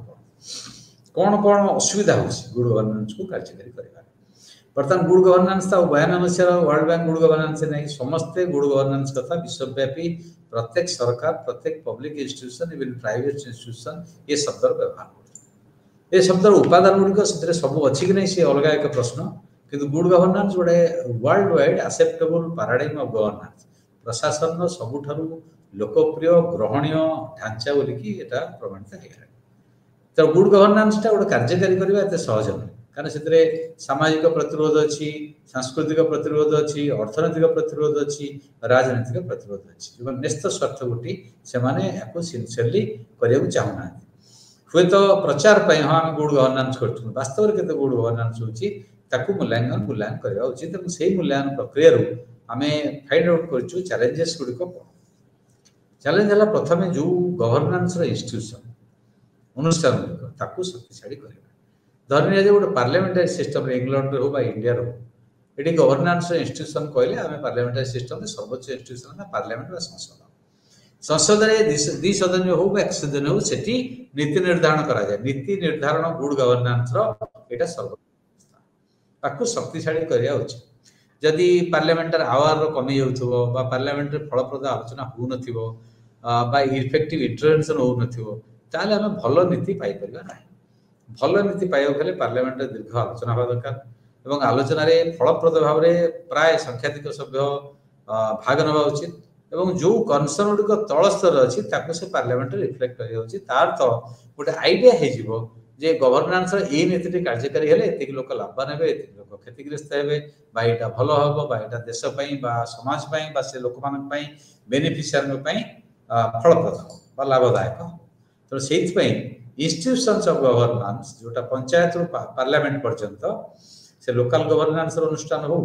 कौन कौन असुविधा हो गुड गवर्नेंस को कार्यकारी कर। बर्तमान गुड गवर्नेंस 92 मसीह वर्ल्ड बैंक गुड गवर्नेंस नहीं, समस्ते गुड गवर्नेंस कथा विश्वव्यापी प्रत्येक सरकार प्रत्येक public institution even private institution ये शब्द व्यवहार कर। ये शब्द उपादान गुड़िक से सब अच्छी कि नहीं सी अलग एक प्रश्न, किंतु गुड गवर्नेंस गोटे world wide acceptable paradigm of governance प्रशासन सबुठारु लोकप्रिय ग्रहणीय ढांचा बोलिकी एटा प्रमाणित है। तो गुड गवर्नेंस टा गोटे कार्यकारी करबा एते सहज नहीं, कारण से सामाजिक प्रतिरोध अच्छी, सांस्कृतिक प्रतिरोध अच्छी, अर्थनैतिक प्रतिरोध अच्छी, राजनैतिक प्रतिरोध अच्छी, जो न्यस्त स्वार्थ गोटी से सिनसियरली करने को चाहूना हुए तो प्रचार पर हाँ आम गुड गवर्नेंस कर वास्तव में केते गुड गवर्नेंस होची मूल्यांकन करवा उचित। से मूल्यांकन प्रक्रिया आम फाइंड आउट कर चैलेंजेस गुड़िक कौन। चैलेंज है प्रथम जो गवर्नेंस इंस्टीट्यूशन अनुष्ठान गुड़िक शक्तिशाली करवा। धरनी आज गोटे पार्लियामेंटारी सिस्टम इंग्लैंड हो इंडिया रो ये गवर्नेंस इंस्टीट्यूशन कहले आम पार्लियामेंटारी सिस्टम सर्वोच्च इंस्टीट्यूशन पार्लियामेंट संसद। संसद में 2 सदन हो 1 सदन हो सेठी नीति निर्धारण करा जाए, नीति निर्धारण गुड गवर्नेंस रो एटा सर्वोच्च। ताकू शक्तिशाली करिया उचित जदि पार्लियामेंटर आवर कमी जाउथबो बा पार्लियामेंट रे फलप्रद आलोचना हो नथिबो बा इफेक्टिव इंटरवेंशन हो नथिबो ताले हम भलो नीति पाई परिबा नाही भलो नीति पाइबा गेले पार्लियामेंट रे दीर्घ आलोचना होबा दरकार एवं आलोचना रे फलप्रद भाव रे प्राय संख्याधिक सभ्य भाग नबा उचित एवं जो कनसर्न गुडी तल स्तर अछि ताको से पार्लियामेंट रे रिफ्लेक्ट करिया उचित तार तो गोटे आईडिया हे जिवो जे गवर्नेंस ए नीति कार्यकारी हेले एतिक लोक लाभ नेबे एतिक लोक क्षतिग्रस्त हेबे बा एटा भलो हबो बा एटा देश पई बा समाज पई बा से लोक मान पई बेनिफिशियरी पई फलप्रद बा लाभदायक तो सेति पई इंस्टीट्यूशंस ऑफ गवर्नेंस जोटा पंचायत रु पार्लियामेंट पर्यंत से लोकल गवर्नेंस अनुष्ठान हो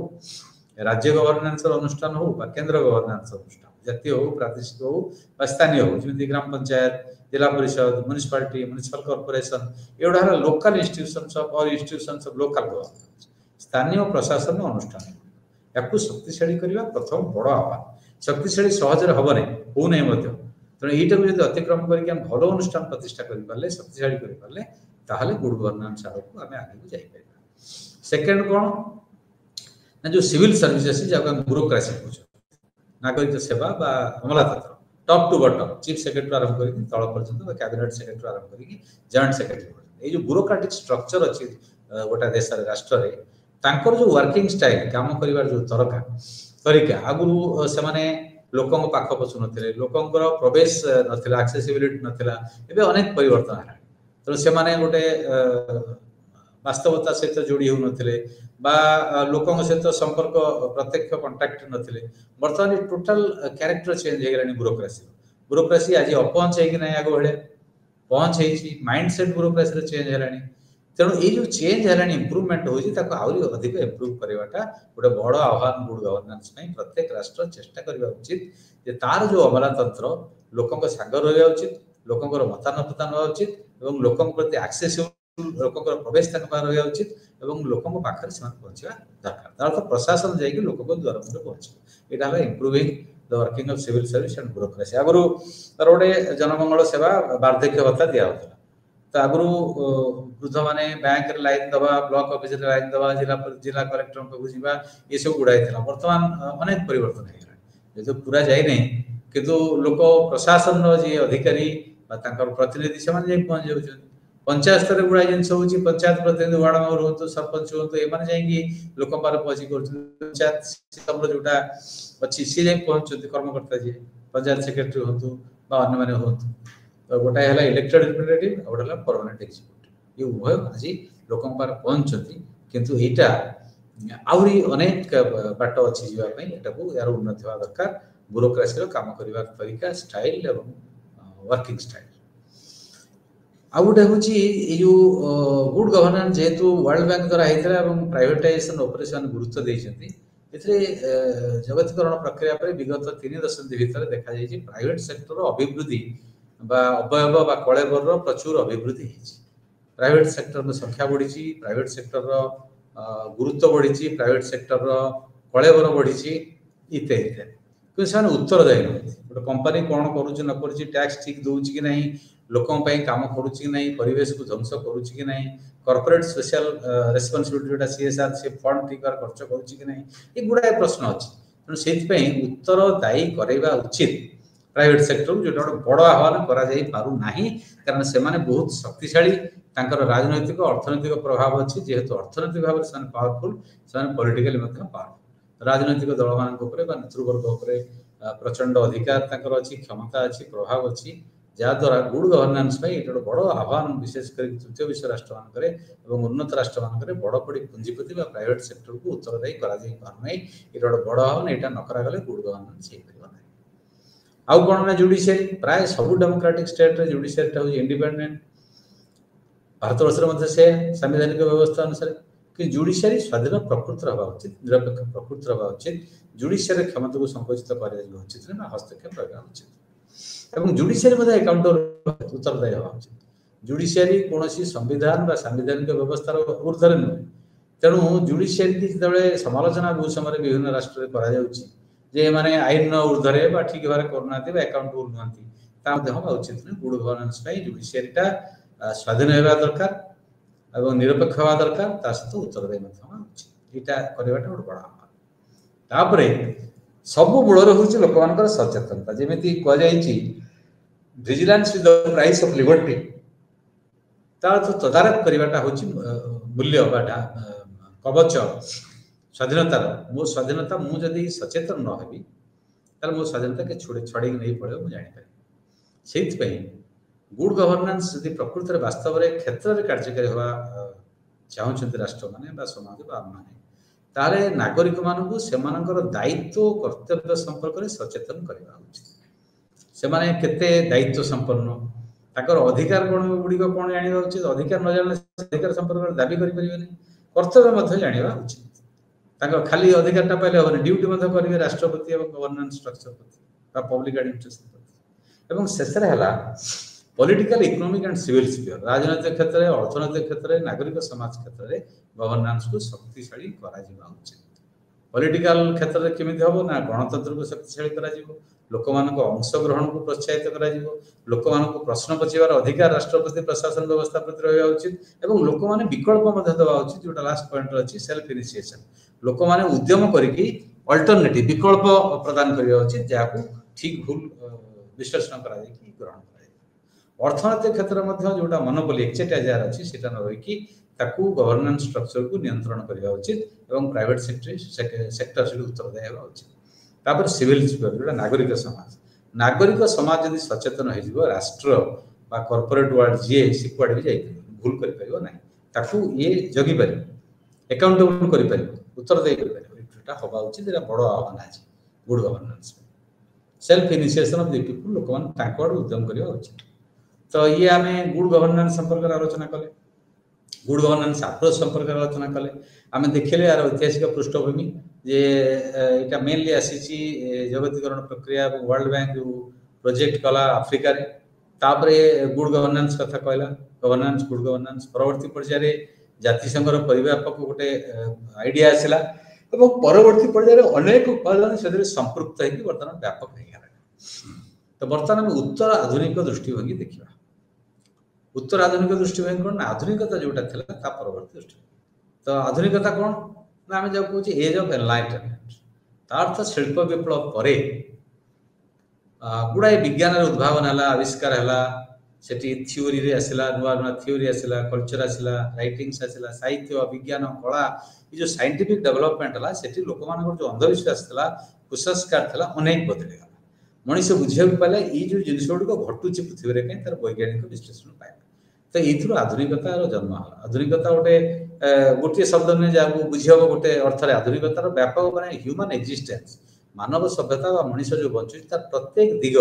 राज्य गवर्नेंस अनुष्ठान हो बा केंद्र गवर्नेंस अनुष्ठान जातीय हो प्रादेशिक हो बा स्थानीय हो जमी ग्राम पंचायत जिला परिषद म्युनिसिपालिटी म्युनिसिपल कॉर्पोरेशन एवढा लोकल इंस्टीट्यूशंस ऑफ और इंस्टीट्यूशंस ऑफ लोकल गवर्नेंस स्थानीय प्रशासन अनुष्ठान याकू शक्तिशाली करबा प्रथम बड़ आह्वान शक्तिशाली सहज रे हबने हो नै मध्य तेणु यहीटा को अतिक्रम करके हम भल अनुष्ठान प्रतिष्ठा कर पारे शक्तिशाली कर पारे ताहले गुड गवर्नेंस आड़क आम आगे जापर सेकेंड कौन ना जो सिविल सर्विसेस जहाँ हम ब्यूरोक्रेसी कहते नागरिक सेवा बा अमलातंत्र top to bottom chief secretary आरंभ कर तल पर्यंत कैबिनेट सेक्रेटरी आरंभ कर जॉइंट सेक्रेटरी ये जो ब्यूरोक्रेटिक स्ट्रक्चर अच्छी गोटा देश राष्ट्र रे तांकर जो वर्किंग स्टाइल काम करिवार जो तरीका आगु से माने लोकों पाख पशु नथिले लोकंकर प्रवेश नथिला एक्सेसिबिलिटी नथिला एबे अनेक परिवर्तन है तो से माने गोटे वास्तवता सहित जोड़ी हो नथिले बा लोकों सहित संपर्क प्रत्यक्ष कांटेक्ट नथिले वर्तमान टोटल कैरेक्टर चेंज हे गलानी ब्यूरोक्रेसी आज अपहंच हे कि नै आगो बळे पहुंच हेछि माइंडसेट ब्यूरोक्रेसी रे चेंज हेलानी तेणु ये जो चेंज हेलानी इंप्रूवमेंट होछि ताको आउरी अधिक इंप्रूव करवाटा गोटे बड़ आह्वान गुड गवर्नेंस में प्रत्येक राष्ट्र चेष्टा करबा उचित जे तार जो अमलातंत्र लोकों को संग रहबा उचित लोकों को मतानुमतान होबा उचित एवं लोकों प्रति एक्सेसिबल लोकों को प्रवेश तक रहबा उचित एवं लोकों को पाखर से पहुंचवा दरकार तार तो प्रशासन जाई कि लोकों को द्वार पर पहुंचे एटा है improving the working of civil service and bureaucracy आगरो तार गोटे जनमंगल सेवा वार्धक्य भत्ता दिया होता तो आगु वृद्ध माने बैंक रे लाइन दबा ब्लॉक ऑफिस रे लाइन दबा जिला कलेक्टर को जीवा ये सब गुड़ाई थिला वर्तमान अनेक परिवर्तन हे गला जो पूरा जाई नै किंतु लोक प्रशासन रो जे अधिकारी बा तांकर प्रतिनिधि से माने पहुंच जाउ पंचायत स्तर रे गुड़ाई जिंस होची पंचायत प्रतिनिधि वार्ड मेंबर होतो सरपंच होतो ए माने जाई कि लोक पार पहुंची कर पंचायत सिस्टम रो जोटा अछि से जाई पहुंचती कर्मकर्ता जे पंचायत सेक्रेटरी होतो बा अन्य माने होतो तो गोटा है इलेक्टेड रिप्रेजेंटेटिव गोटा है परमानेंट एग्जीक्यूटिव ये उभय आज लोक पार पहुंचती किंतु एटा आउरी अनेक बाट अच्छी जीवाई एटाको यार उन्नति होगा दरकार ब्यूरोक्रेसी रो काम करबा तरीका स्टाइल एवं वर्किंग स्टाइल आउ गोटे हूँ ये जो गुड गवर्नेंस जेहेतु वर्ल्ड बैंक द्वारा होता है प्राइवेटाइजेशन ऑपरेशन गुरुत्व देते जगतीकरण प्रक्रिया पर विगत 3 दशंधि भितर देखा जाए प्राइवेट सेक्टर अभिवृद्धि बा अवयव बा कलेबर प्रचुर अभिवृद्धि प्राइवेट सेक्टर में संख्या बढ़ी प्राइवेट सेक्टर गुरुत्व बढ़ी प्राइवेट सेक्टर कलेबर बढ़ी इत्यादि इत्यादि कि से उत्तरदायी गोटे कंपनी कौन करुच्ची न कर टैक्स ठीक दौर कि नहीं लोकों काम करुच्ची नहीं परिवेश को ध्वंस करुच्ची कि नहीं कॉर्पोरेट सोशल रेस्पॉन्सिबिलिटी जोटा सीएसआर से फंड ठीक खर्च करुच्ची कि नहीं ये गुड़ाए प्रश्न अच्छी तेणु से उत्तरदायी करवा उचित प्राइवेट सेक्टर जो बड़ आह्वान करा जाई पारु नाही कारण से माने बहुत शक्तिशाली तांकर राजनैतिक अर्थनैतिक प्रभाव अच्छी जेहेतु अर्थनैतिक भाव से पावरफुल से पॉलिटिकली पावरफुल राजनैतिक दल मान नेतृवर्ग प्रचंड अधिकार तांकर अच्छी क्षमता अच्छी प्रभाव अच्छी जहाद्वारा गुड गवर्नेंस ये बड़ आह्वान विशेषकर तृतीय विश्व राष्ट्र मानक उन्नत राष्ट्र मानक बड़ बड़ी पुंजीपति प्राइवेट सेक्टर को उत्तरदायी करा जाई पारु नाही ये बड़ आह्वान यहाँ न करा गले गुड गवर्नेंस हो पार आउ कौन ना जुडिशियरी प्राय सब डेमोक्रेटिक स्टेट रे जुडिशियरी हूँ इंडिपेंडेंट भारतवर्ष से संवैधानिक व्यवस्था अनुसार कि जुडिशियरी स्वाधीन प्रकृति रहा उचित निरपेक्ष प्रकृति रहा उचित जुडिशियरी क्षमता को संकुचित कर उचित ना हस्तक्षेप रहा उचित और जुडिशियरी अकाउंटेबल उत्तरदायी हवा उचित जुडिशियरी कौन संविधान सांविधानिक व्यवस्थार ऊर्धरे नुहे तेणु जुडिशियरी की जो समालोचना बहुत समय विभिन्न राष्ट्र जे माने आईन ऊर्धरे ठीक भाव करना अकाउंटेबल नुहति हवा उचित नुहे गुड गवर्नेंस जुडिशियरीटा स्वाधीन होगा दरकार और निरपेक्ष हवा दरकार सहित उत्तरदायी उचित। एटा करबाटा गोटे बड़ा आह्वान तापरे सब मूल हूँ लोक मान सचेतनता जमी कहुई vigilance is the price of liberty तार तो तदारख करवाटा हूँ मूल्य बाटा कवच स्वाधीनतार मो स्वाधीनता मुझे सचेतन न हेबी तार मो स्वाधीनता के छड़े नहीं पड़े मुझे जापर से गुड गवर्नेंस यदि प्रकृत में वास्तव में क्षेत्र में कार्यकारी हवा चाहते राष्ट्र माने समाज मैंने ताले नागरिक मानू से दायित्व कर्तव्य संपर्क में सचेतन करवा उचित से माने केते दायित्व संपन्न ताकर अधिकार कौन गुड़िक कौन जाना उचित अधिकार न जाने अधिकार संपर्क में दाबी करें कर्तव्य जाना उचित खाली अधिकार पाइले हेनी ड्यूटी करेंगे राष्ट्रपति और गवर्नेंस स्ट्रक्चर प्रति पब्लिक एडमिनिस्ट्रेशन प्रति शेष political economic and civil sphere राजनैतिक क्षेत्र में अर्थनैतिक क्षेत्र में नागरिक समाज क्षेत्र में गवर्नेंस को शक्तिशाली करा उचित पॉलिटिकल क्षेत्र में केमी हम ना गणतंत्र को शक्तिशाली करा लोक मान अंशग्रहण को प्रोत्साहित करा लोक मान प्रश्न पचार अधिकार राष्ट्रपति प्रशासन व्यवस्था प्रति रहा उचित और लोक मैंने विकल्प देवा उचित जोटा लास्ट पॉइंट अच्छी सेल्फ इनिशिएशन लोक मैंने उद्यम करके अल्टरनेटिव विकल्प प्रदान करवा उचित जहाँ ठीक भूल विश्लेषण कर ग्रहण कर अर्थनैतिक क्षेत्र में जोटा मोनोपोली एक्चेटिया जार अच्छी से न रही गवर्नेंस स्ट्रक्चर को नियंत्रण करवा उचित और प्राइवेट सेक्टर से उत्तरदायी होगा उचित तापर सिविल स्फीयर जोटा नागरिक समाज यदि सचेतन हो राष्ट्र बा कॉर्पोरेट वर्ल्ड जी सी कुआडे भी जाई भूल कर परिबो नाही ताकू ये जगी पारे अकाउंटेबल कर पारे उत्तरदायी कर पारे एटा होबा उचित एटा बड़ आह्वान आज good governance self initiation of the people लोक मान ताकड़ उद्यम करवा उचित तो ये आमे गुड गवर्नेंस संपर्क आलोचना कले गुड गवर्नेंस अप्रोच संपर्क आलोचना कले आमे देखिले यार ऐतिहासिक पृष्ठभूमि जे एटा मेनली आसी जगतीकरण प्रक्रिया वर्ल्ड बैंक जो प्रोजेक्ट कला अफ्रिका रे तापरे गुड गवर्नेंस कथा कहला गवर्नेंस गुड गवर्नेंस परवर्ती पर्यायर जातिसंघर परिव्यापक गोटे आइडिया आसला और परवर्ती पर्यायर अनेक उपादान से संपृक्त होगी बर्तमान व्यापक हो गया तो बर्तमान उत्तर आधुनिक दृष्टिभंगी देखा उत्तर आधुनिक दृष्टिभंगी कौन आधुनिकता जोटा था परवर्ती दृष्टिभंगी तो आधुनिकता कौन ना आम जब कहे एज ऑफ एनलाइटनमेंट तार तो शिल्प विप्लव पर गुड़ाए विज्ञान उद्भावन है आविष्कार है सेठी थ्योरी रे आसला नुआ नुआ थ्योरी आसला कल्चर आसला राइटिंग्स आसला साहित्य विज्ञान कला ये जो साइंटिफिक डेवलपमेंट है सेठी लोक मान जो अंधविश्वास था कुसंस्कार था अनेक बदली गला मनीष बुझा पाला ये जो जिन गुड़िक घटुची पृथ्वी में कहीं तार वैज्ञानिक विश्लेषण पाए तो ये आधुनिकतार जन्म है आधुनिकता गोटे गोटे शब्द नहीं जहाँ बुझीहब गोटे अर्थ आधुनिकतार व्यापक माने ह्यूमन एक्जिस्टेंस मानव सभ्यता मनीष जो बंचुची तार प्रत्येक दिग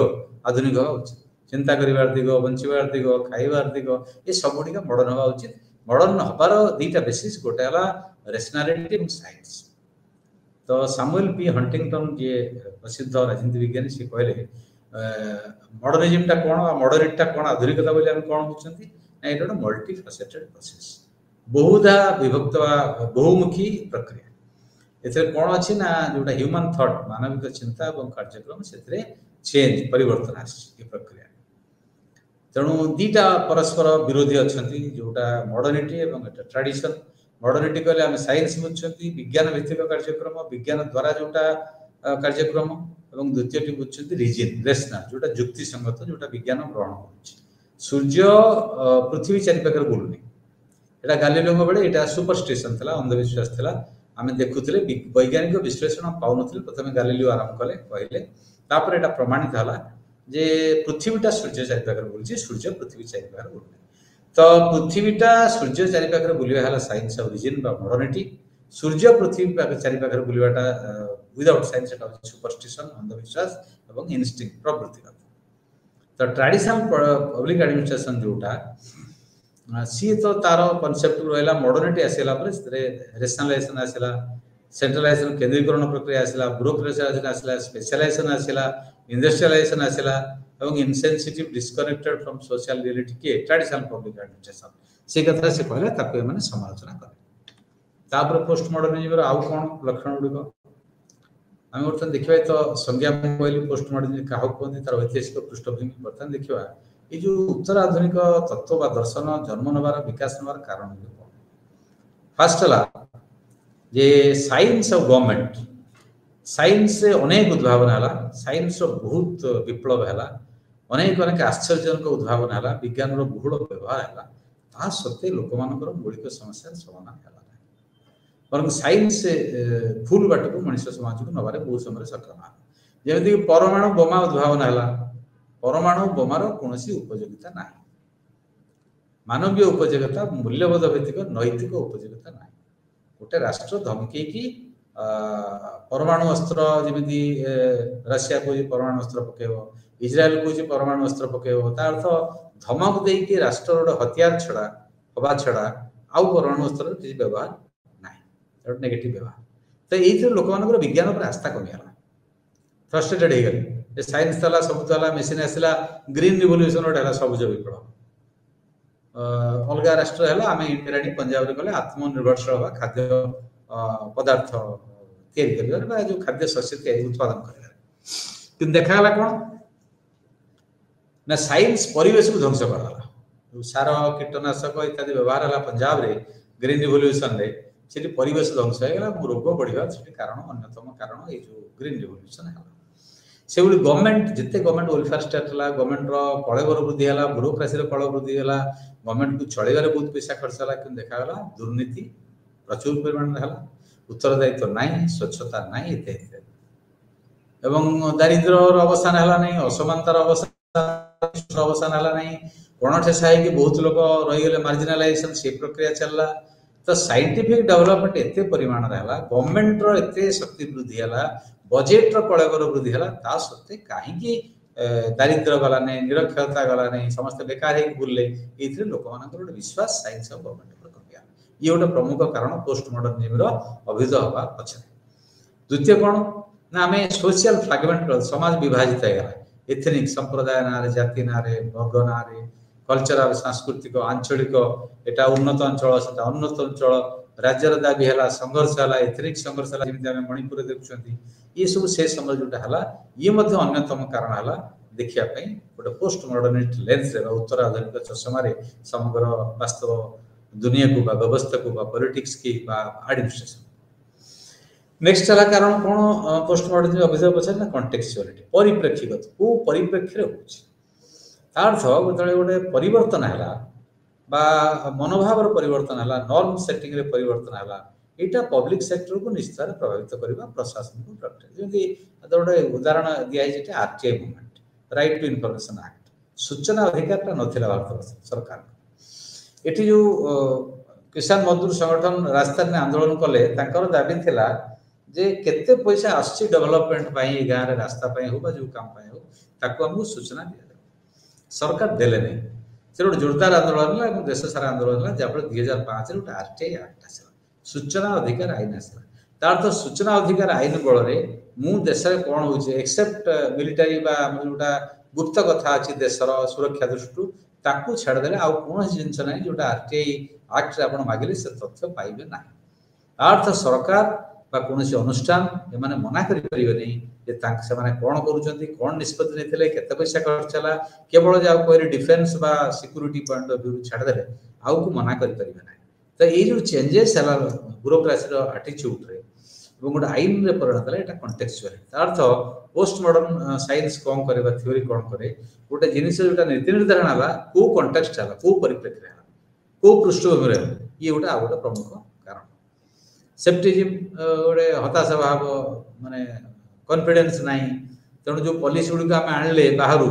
आधुनिक हवा उचित चिंता करिवार दिग बंचार दिग खाइबार दिग ये सब गुड़िक मॉडर्न हवा उचित मॉडर्न हबार दुईटा बेसिस गोटे है रेशनालिटी और साइंस तो सामुएल पी हंटिंगटन जी प्रसिद्ध राजनीति विज्ञानी सी कहले मॉडर्निज्मटा कौन मॉडर्निटा कौन आधुनिकता बोली कौन बुझुंती ना ये गोटे मल्टी फैसेटेड प्रोसेस बहुधा विभक्त बहुमुखी प्रक्रिया एथे कौन अच्छी ना जोटा ह्यूमन थॉट मानविक चिंता और कार्यक्रम से चेंज परिवर्तन आसी प्रक्रिया तेणु दीटा परस्पर विरोधी अच्छा जोटा मॉडर्निटी और ट्रेडिशन मॉडर्निटी कहले आम साइंस बुझुंती विज्ञान भित्तिक कार्यक्रम विज्ञान द्वारा जोटा कार्यक्रम और द्वितीय बुझुंती रिजिन रेशनल जोटा युक्तिसंगत जोटा विज्ञान ग्रहण कर सूर्य पृथ्वी चारिपाखे बुलूनी एटा गालिलियो बेले एटा सुपरस्टिशन था अंधविश्वास था आम देखुले वैज्ञानिक विश्लेषण पाऊन प्रथम गालिलियो आरंभ कले कहले तापर एटा प्रमाणित है जे पृथ्वीटा सूर्य चारिपाखे बुलूची सूर्य पृथ्वी चारिपाखे बुलूनी तो पृथ्वीटा सूर्य चारिपाखे बुलवा है साइंस ओरिजिन बा मॉडर्निटी सूर्य पृथ्वी चारिपाखे बुलवाटा विदाउट साइंस सुपरस्टिशन अंधविश्वास और इनस्टिंक्ट प्रवृत्ति तो ट्रेडिशनल पब्लिक एडमिनिस्ट्रेशन जोटा सी तो तार कनसेप्ट रहा मॉडर्निटी आसला रेशनलाइजेशन आसला सेंट्रलाइजेशन केंद्रीकरण प्रक्रिया आसला ब्यूरोक्रेसी आसला स्पेशलाइजेशन आसला इंडस्ट्रियलाइजेशन आसला और insensitive disconnected from social reality के ट्रेडिशनल पब्लिक एडमिनिस्ट्रेशन से कथा से कहले समालोचना कले पोस्ट मॉडर्निज्म आउ कौन लक्षण गुड़िक आम बर्तमान देखा तो संज्ञा कहली पोस्ट मॉडर्निज्म क्या कहते तार ऐतिहासिक पृष्ठभूमि बर्तमान देखा ये जो उत्तर आधुनिक तत्व बा दर्शन जन्म नबार विकास नबार कारण फास्ट है जे साइंस और गवर्नमेंट साइंस से अनेक उद्भावन है साइंस बहुत विप्लव है अनेक अनेक आश्चर्यजनक उद्भावन है विज्ञान बहुल व्यवहार है ता सत्वे लोक मानकर मौलिक समस्या समाधान है बर साइंस फुल बाट को मनुष्य समाज को नबार बहुत समय सक्षम है जमी परमाणु बोमा उद्भावन है परमाणु बोमार कौन उपयोगिता ना मानवीय उपयोगिता मूल्यबोध भित्तिक नैतिक उपयोगिता ना गोटे राष्ट्र धमकी परमाणु अस्त्र जमी रशिया को परमाणु अस्त्र पकेब इज्राएल को परमाणु अस्त्र पकेब तार अर्थ धमक देकी राष्ट्र गोटे हथियार छड़ा हवा छड़ा आउ परमाणु अस्त्र किसी व्यवहार ना नेगेटिव व्यवहार तो ये लोक मान विज्ञान पर आस्था कमीगला फ्रस्ट्रेटेड हो गले साइंस तला सब तला मेसीन आसला ग्रीन रिवोल्यूशन गोटे सबुज विप्लव अलग राष्ट्र है आम इंडिया पंजाब रे गले आत्मनिर्भरशील हवा खाद्य पदार्थ तैयारी जो खाद्य शस्य उत्पादन कर देखा कौन ना साइंस परिवेश को ध्वंस करदेला सार कीटनाशक इत्यादि व्यवहार है पंजाब रे ग्रीन रिवोल्यूशन रे से परिवेश ध्वंस होगा रोग बढ़िया कारण अन्यतम कारण ये जो ग्रीन रिवोल्यूशन है से गवर्नमेंट जिते गवर्नमेंट वेलफेयर स्टेट है गवर्नमेंट कलेबर वृद्धि है ब्यूरोक्रासी कल वृद्धि है गवर्नमेंट को चलैबार बहुत पैसा खर्च है कि देखा दुर्नीति प्रचुर परिमाण है उत्तरदायित्व ना स्वच्छता ना इत्यादि एवं दारिद्र अवसान है ना असमानतार अवसान है ना गणठेसा है बहुत लोग रहीगले मार्जिनालाइजेशन से प्रक्रिया चलला तो साइंटिफिक डेवलपमेंट एते परिमाण रहा गवर्नमेंट रो एते शक्ति वृद्धि है बजेट रो कलेबर वृद्धि है ता सत्ते कहीं दारिद्र गला नहीं निरक्षरता गला नहीं समस्त बेकार है बुलले ये लोक मान विश्वास साइंस और गवर्नमेंट पर कमिया ये गोटे प्रमुख कारण पोस्ट मॉडर्निज्म अभिध हवा पछरे द्वितीय कौन ना आम सोशल फ्रागमेंट समाज विभाजित है एथनिक संप्रदाय ना जाति ना वर्ग ना कल्चरल सांस्कृतिक आंचलिक एटा उन्नत अंचल से उन्नत अंचल राज्यर दाबी है संघर्ष है एथनिक संघर्ष है जमी आम मणिपुर देखुं ये सब से समय जोटा है ये अन्यतम कारण है देखापी गोटे पोस्ट मॉडर्निस्ट लेंस उत्तर आधुनिक चषमार समग्र वास्तव दुनिया को व्यवस्था को पॉलिटिक्स की एडमिनिस्ट्रेशन नेक्स्ट है कारण कौन पोस्ट मॉडर्निज्म अभिधेय पचार ना कॉन्टेक्चुअलिटी परिप्रेक्षीगत को परिप्रेक्षी अर्थ जो गोटे परिवर्तन है मनोभाव परिवर्तन है नॉर्म सेटिंग रे परिवर्तन है यहाँ पब्लिक सेक्टर को निश्चित प्रभावित करवा प्रशासन को जमी गोटे उदाहरण दिखाई RTI movement right to information act सूचना अधिकार नाला भारत सरकार ये जो किसान मजदूर संगठन रास्ता में आंदोलन कले दाबी थिला जे केते पैसा आसछि डेवलपमेंट पाई गाँव रे रास्ता पाई हो जो काम पाई हो ताको हमको सूचना दिया सरकार देले नहीं से गोटे जोरदार आंदोलन है देश सारा आंदोलन है जहाँ 2005 गोटे आरटीआई एक्ट आसला सूचना अधिकार आईन आसला तार तो सूचना अधिकार आईन बल मु देश में कौन हो एक्सेप्ट मिलिटारी जोटा गुप्त कथा अच्छी देशर सुरक्षा दृष्टि ताकू छाड़देले आउ कौन जिनस ना जोटा आरटीआई एक्ट आप मागिले से तथ्य पाइबे ना अर्थ सरकार कौन अनुष्ठान एमाने मना करें कौन कौन निष्पत्ति नहीं केते पैसा खर्च है केवल जहाँ कहले डिफेन्स बा सिक्यूरीटी पॉइंट ऑफ व्यू छाड़देले आउ को मना करें ना तो ये जो चेंजेस है ब्यूरोक्रासी आटीट्यूड रे गोटे आईन रे परिणत है यहाँ कॉन्टेक्चुअल अर्थ पोस्ट मॉडर्न साइंस कौन करे थ्योरी कौन करे गोटे जिनिस जो नीति निर्धारण है को कंटेक्स्ट है को परिप्रेक्षी है को पृष्ठभूमि ये गोटे आ गोटे प्रमुख कारण सेफ्टिज्म गोटे हताशा भाव माने कॉन्फिडेंस नहीं तेणु जो पॉलिसी गुड़िक आम आनिले बाहर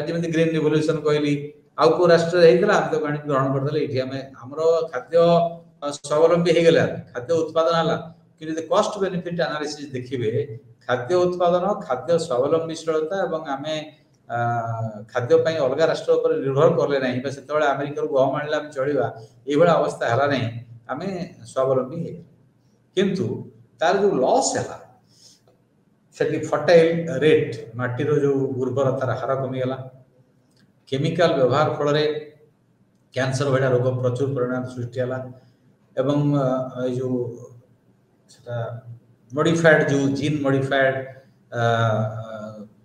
जमी ग्रीन रिवोल्यूशन कहली आउ को राष्ट्र होता आम तो ग्रहण करदे ये आमर खाद्य स्वावलंबी हो गला खाद्य उत्पादन है कि कॉस्ट बेनिफिट एनालिसिस देखिए खाद्य उत्पादन खाद्य स्वावलंबीशीलता और आम खाद्य अलग राष्ट्र पर निर्भर कले ना से अमेरिका गहम आने चलवा ये अवस्था है ना आम स्वावलंबी किंतु तार जो लॉस है से फर्टाइल रेट माटीर जो उर्वरतार हार कमीगला केमिकल व्यवहार फल कैंसर भाया रोग प्रचुर परिमाण सृष्टि है एवं जो मॉडिफाइड जो जीन मॉडिफाइड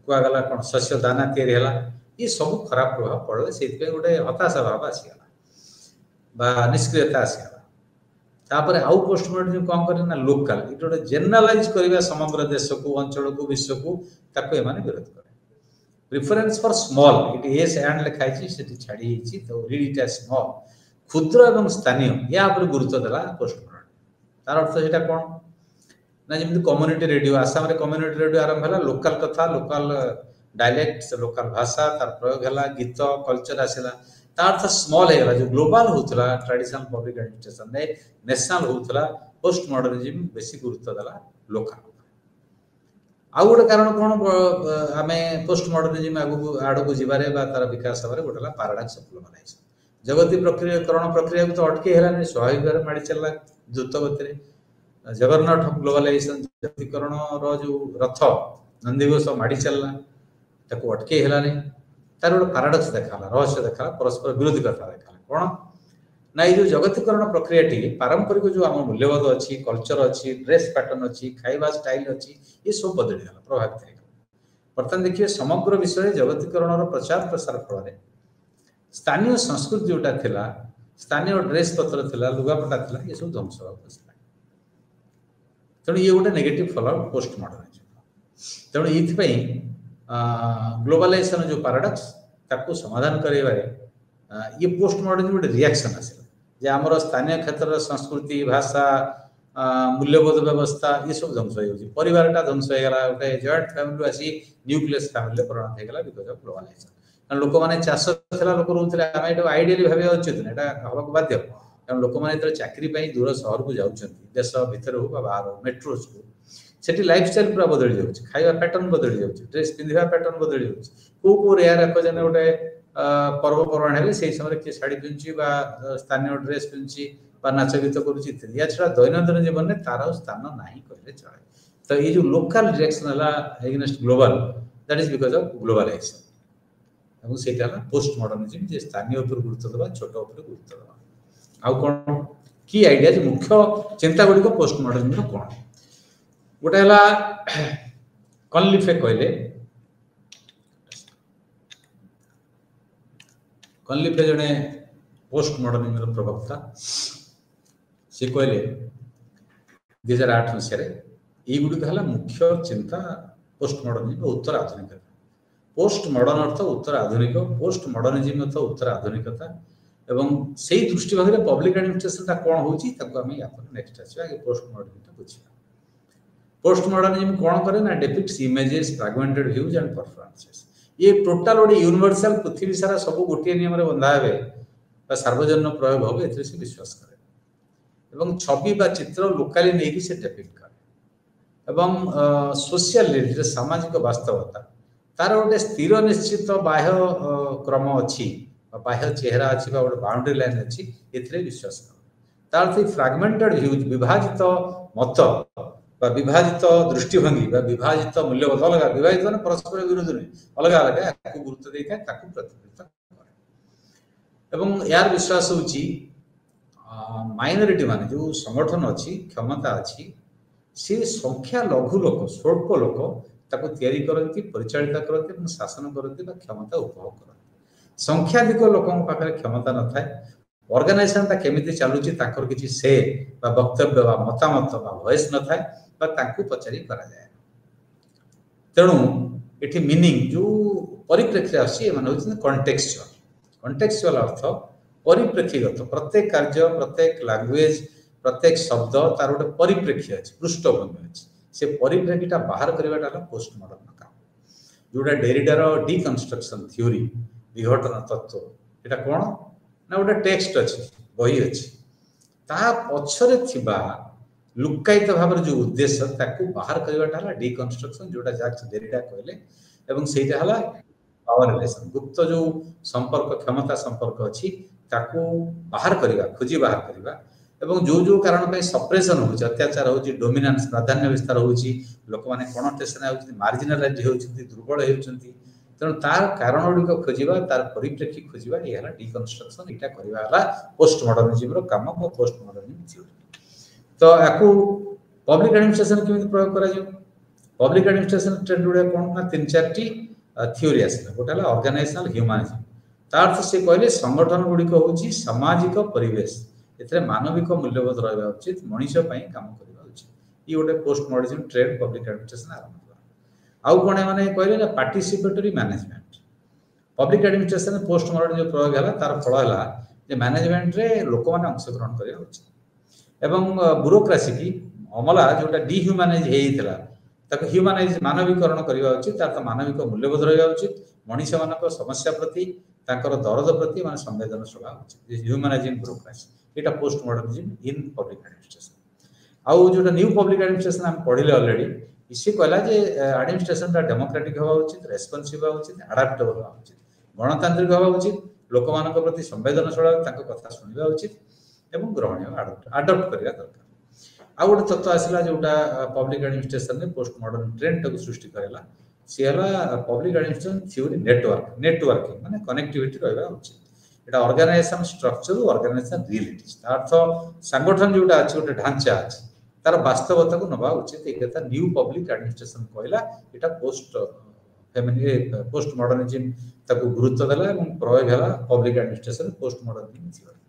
कहगला कौन शस्य दाना तैयारी है ये सब खराब प्रभाव पड़े से गोटे हताशा भाव आसीगला निष्क्रियता आसीगला तापर आउ पोस्ट मॉडर्निज्म कौन करे ना लोकल इट गोटे जनरलाइज करबा समग्र देश को अंचल को विश्व को ताको एमाने विरोध करे preference for small it S and लिखाई छी सेठी छाडी छी तो रीड इट एज स्मॉल क्षुद्र एवं स्थानीय या पर गुरुत्व देला पोस्ट मॉडर्न तार अर्थ सेटा कोन ना जेमि कम्युनिटी रेडियो आसाम रे कम्युनिटी रेडियो आरंभ हला लोकल कथा लोकल डायलेक्ट लोकल भाषा तार प्रयोग हला गीत कल्चर आसिला तार अर्थ स्मॉल हेला जो ग्लोबल होतला ट्रेडिशनल पब्लिक एडमिनिस्ट्रेशन ने नेशनल होतला पोस्ट मॉडर्निज्म बेसी गुरुत्व देला लोकल आ गोटे कारण कोन आमे पोस्ट मॉडर्निज्म आगु को जिबारे बा तार विकास हबारे गोटेला पैराडॉक्स ऑफ ग्लोबलाइजेशन जगती प्रक्रिया को तो अटके हेला नै स्वाभाविक भाबे माडी चलला द्रुत गति रे जगन्नाथ ग्लोबलाइजेशन जगतीकरण रो जो रथ नंदीघोष माडी चलला ताको अटके हेला नै तार गोटे पैराडॉक्स देखाला रहस्य देखाला परस्पर विरोधी कथा देखाला कोन ना ये जो जगतीकरण प्रक्रिया टी पारंपरिक जो आम मूल्यबोध अच्छी कल्चर अच्छी ड्रेस पैटर्न अच्छी खाइबा स्टाइल अच्छी ये सब बदली गला प्रभावित है बर्तमान देखिए समग्र विषय जगतीकरण प्रचार प्रसार फल स्थानीय संस्कृति जोटा थिला स्थानीय ड्रेस पत्र थिला लुगापटा थिला ये सब ध्वंस हो बसला तेणु ये गोटे नेगेटिव फल पोस्ट मॉडर्निज्म तेणु ये ग्लोबलाइजेशन जो पैराडॉक्स ताको समाधान करेबारे ये पोस्ट मॉडर्निज्म गोटे रिएक्शन आसला जे आमर स्थानीय क्षेत्र संस्कृति भाषा मूल्यबोध व्यवस्था ये सब ध्वंस हो परिवारटा ध्वंस हो गला गोटे जॉइंट फैमिली आसी न्यूक्लियस फैमिली परिणत हो गला बिकॉज ऑफ ग्लोबलाइजेशन लोक माने चाष थिला लोक रहउथिले आमे एटा आइडियली भाबे उचित नै एटा हबक बाध्य कारण लोक माने तर चाकरी पई दूर शहर को जाउछंती देश भीतर हो बा बाहर मेट्रोस को सेठी लाइफस्टाइल पूरा बदल जाउछ खाइबा पैटर्न बदल जाउछ ड्रेस पिंधिबा पैटर्न बदल जाउछ को रेयर रख जने गोटे पर्वपर्वाण हेले से समय किए शाढ़ी पिंधुची स्थानीय ड्रेस पिंधुची नाच गीत करुची या छड़ा दैनंदिन जीवन में तार स्थान नहीं कहले चले तो ये जो लोकल डायरेक्शन है against global that is because of globalisation और सेटा हला पोस्ट मॉडर्निज्म जे स्थानीय ऊपर गुरुत्व देबा छोट ऊपर गुरुत्व देबा आ कोन की आईडिया जे मुख्य चिंता गुडी को पोस्ट मॉडर्निज्म कोन गोटे हला कॉनलिफे कहले कॉनलिफे जने पोस्ट मॉडर्निज्म प्रवक्ता से कहले 2008 मसीह ये गुड़ी हला मुख्य चिंता पोस्ट मॉडर्निज्म उत्तर आधुनिकता पोस्ट मॉडर्न अर्थ उत्तर आधुनिक पोस्ट मॉडर्निज्म अर्थ उत्तर आधुनिकता एवं से दृष्टिभाग में पब्लिक एडमिनिस्ट्रेशन कौन होची ताको हम या पर नेक्स्ट आछा आगे पोस्ट मॉडर्निज्म बुझिया पोस्ट मॉडर्निज्म कौन करे ना depicts images fragmented views and performances ये टोटल गोटे यूनिवर्सल पृथ्वी सारा सब गोटे नियम रे बंधा हे सार्वजनिक प्रयोग हो एथि से विश्वास करे एवं छवि बा चित्र लोकली नहीं कि से डिपिक्ट करे एवं सोशल रियलिटी सामाजिक वास्तवता तार गोटे स्थिर निश्चित बाह्य क्रम अच्छी बाह्य चेहरा अच्छी गोटे बाउंड्री लाइन अच्छी एथिरे विश्वास करे तार से फ्रैगमेंटेड व्यूज विभाजित मत विभाजित दृष्टिभंगी विभाजित मूल्यबोध अलग विभाजित ना परस्पर विरोध नहीं अलग अलग आपको गुरुत्व देता है ताकू प्रतिनिधित्व करे एवं यार विश्वास होची माइनॉरिटी माने जो संगठन अच्छी क्षमता अच्छी से संख्या लघु लोक स्वल्प लोक ताको तयारी करती परिचालित करती शासन करती क्षमता उपभोग करती संख्याधिक लोकों पाखरे क्षमता न थाए ऑर्गेनाइजेशन ता केमिति चालुची ताकर किछि से बा वक्तव्य बा मतामत बा वॉइस न थाए बा ताकू पचारी करा जाए तेणु एठी मीनिंग जो परिप्रेक्षी आसी माने होछि कॉन्टेक्सचुअल अर्थ परिप्रेक्षीगत प्रत्येक कार्य प्रत्येक लैंग्वेज प्रत्येक शब्द तार गोटे परिप्रेक्षी अछि पृष्ठभूमि अछि से परिप्रेक्षीटा बाहर करबाटा पोस्ट मॉडर्न काम जोटा डेरिडार डिकंस्ट्रक्शन थ्योरी विघटन तत्व एटा कोन ना गोटे टेक्स्ट अच्छी बही अच्छी ता पछरे थिबा लुकायित भाव जो उद्देश्य ताकू बाहर करवाटा डिकंस्ट्रक्शन जोटा जैक्स डेरिडा कहले एवं सेटा हला पावर रिलेशन गुप्त जो संपर्क क्षमता संपर्क अच्छी ताकू बाहर करवा खोजी बाहर करवा एवं जो जो कारण पे सप्रेशन होची अत्याचार होची डोमिनेंस प्राधान्य विस्तार होची लोक माने कॉन्टेस्टेशन होची मार्जिनलाइज होची दुर्बल होची तेणु तार कारण गुड़िक खोजा तार परिप्रेक्षी खोजा ये डिकंस्ट्रक्शन यहाँ करवा पोस्ट मॉडर्निज्म काम पोस्ट मॉडर्निज्म तो आपको पब्लिक एडमिनिस्ट्रेशन केमी प्रयोग कर पब्लिक एडमिनिस्ट्रेशन ट्रेंड गुड़ा कौन ना 3-4 थ्योरी आसला गोटे ऑर्गेनाइजेशनल ह्यूमानिज्म तार से कहले संगठन गुड़िक हूँ सामाजिक परिवेश एथरे मानविक मूल्यबोध रहा उचित मनीष काम करवा उचित ये गोटे post modernism trend public administration आरंभ आउ कौन मैंने कहले ना participatory management public administration post modern जो प्रयोग है तार फल है जे मैनेजमेंट रे लोक मैंने अंशग्रहण करवा उचित एवं ब्यूरोक्रेसी की अमला जोटा डिह्यूमानाइज होता ताको ह्यूमानाइज मानवीकरण करवा उचित तार मानविक मूल्यबोध रहा उचित मनीष मान समस्या प्रति तांकर दरद प्रति माने संवेदनशील होगा उचित ह्यूमानाइजिंग bureaucracy Etah post modernism in public administration आउ जोटा न्यू पब्लिक एडमिनिस्ट्रेशन हम पढ़िले ऑलरेडी इसी कहला जे एडमिनिस्ट्रेशन टा डेमोक्रेटिक होगा उचित रेस्पॉन्सिव होगा उचित अडैप्टेबल होगा उचित गणतांत्रिक होगा उचित लोक मान प्रति संवेदनशील तांको कथा सुनिबा उचित एवं ग्रहणीय अडॉप्ट करबा दरकार आ गोटे तत्व आसला जोटा पब्लिक एडमिनिस्ट्रेशन ने पोस्ट मॉडर्न ट्रेंड टाको सृष्टि करेला सी हला पब्लिक एडमिनिस्ट्रेशन थ्योरी नेटवर्किंग माने कनेक्टिविटी रहबा उचित एटा ऑर्गेनाइजेशन स्ट्रक्चर ऑर्गेनाइजेशन रियलिटीज अर्थ संगठन जोटा अछि गोटे ढांचा अछि तार वास्तवता को नबा उचित एक कथा न्यू पब्लिक एडमिनिस्ट्रेशन कहला एटा पोस्ट मॉडर्निज्म ताको गुरुत्व देला एवं प्रयोग हला public administration post modernism theory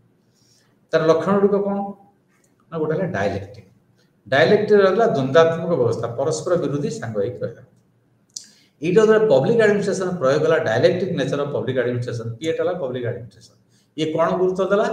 तार लक्षण गुड कोन ना गोटे डायलेक्टिक डायलेक्टिक रहला द्वंद्वात्मक व्यवस्था परस्पर विरोधी सांगयिक रहला इटा जो पब्लिक एडमिनिस्ट्रेशन प्रयोग हला dialectic nature of public administration पीएट हला पब्लिक एडमिनिस्ट्रेशन ये कोन गुरुत्व देला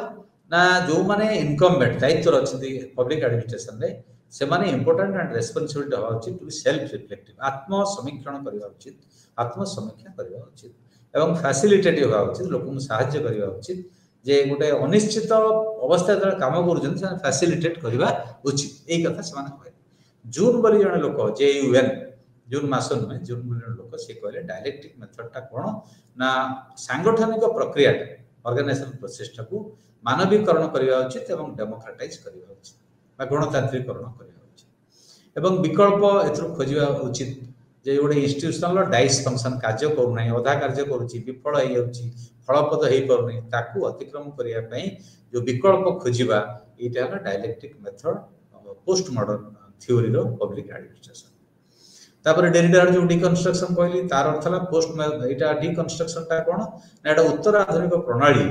ना जो माने इनकम्बेंट दायित्व रछथि पब्लिक एडमिनिस्ट्रेशन रे से माने इंपोर्टेंट एंड रेस्पोंसिबिलिटी होवा उचित टू सेल्फ रिफ्लेक्टिव आत्म समीक्षण करबा उचित आत्म समीक्षा करबा उचित एवं फैसिलिटेटिव होवा उचित लोक को सहायता करबा उचित जे गोटे अनिश्चित अवस्था जरा काम करूछन से फैसिलिटेट करबा उचित एई कथा से माने कहले जून बोली जने लोक जे यूएन जून मास में जून बोली लोक से कहले डायलेक्टिक मेथड टा कोन ना सांगठनिक प्रक्रिया ऑर्गेनाइजेशन प्रोसेस टा को मानवीकरण करबा उचित एवं डेमोक्रेटाइज करबा उचित बा गणतांत्रिकरण करबा उचित एवं विकल्प एथरो खोजिबा उचित जे गोटे इंस्टीट्यूशनल डाइस फंक्शन कार्य करू नै अधा कार्य करूची विफल होई जाउची फलपद होई पर नै ताकू अतिक्रम करिया पई जो विकल्प खोजिबा एटा है dialectic method post modern theory रो पब्लिक एडमिनिस्ट्रेशन तापर डेरिडा जो डिकंस्ट्रक्शन कहली तार अर्थ है पोस्ट एटा डिकंस्ट्रक्शन टा कोन ना एटा उत्तर आधुनिक प्रणाली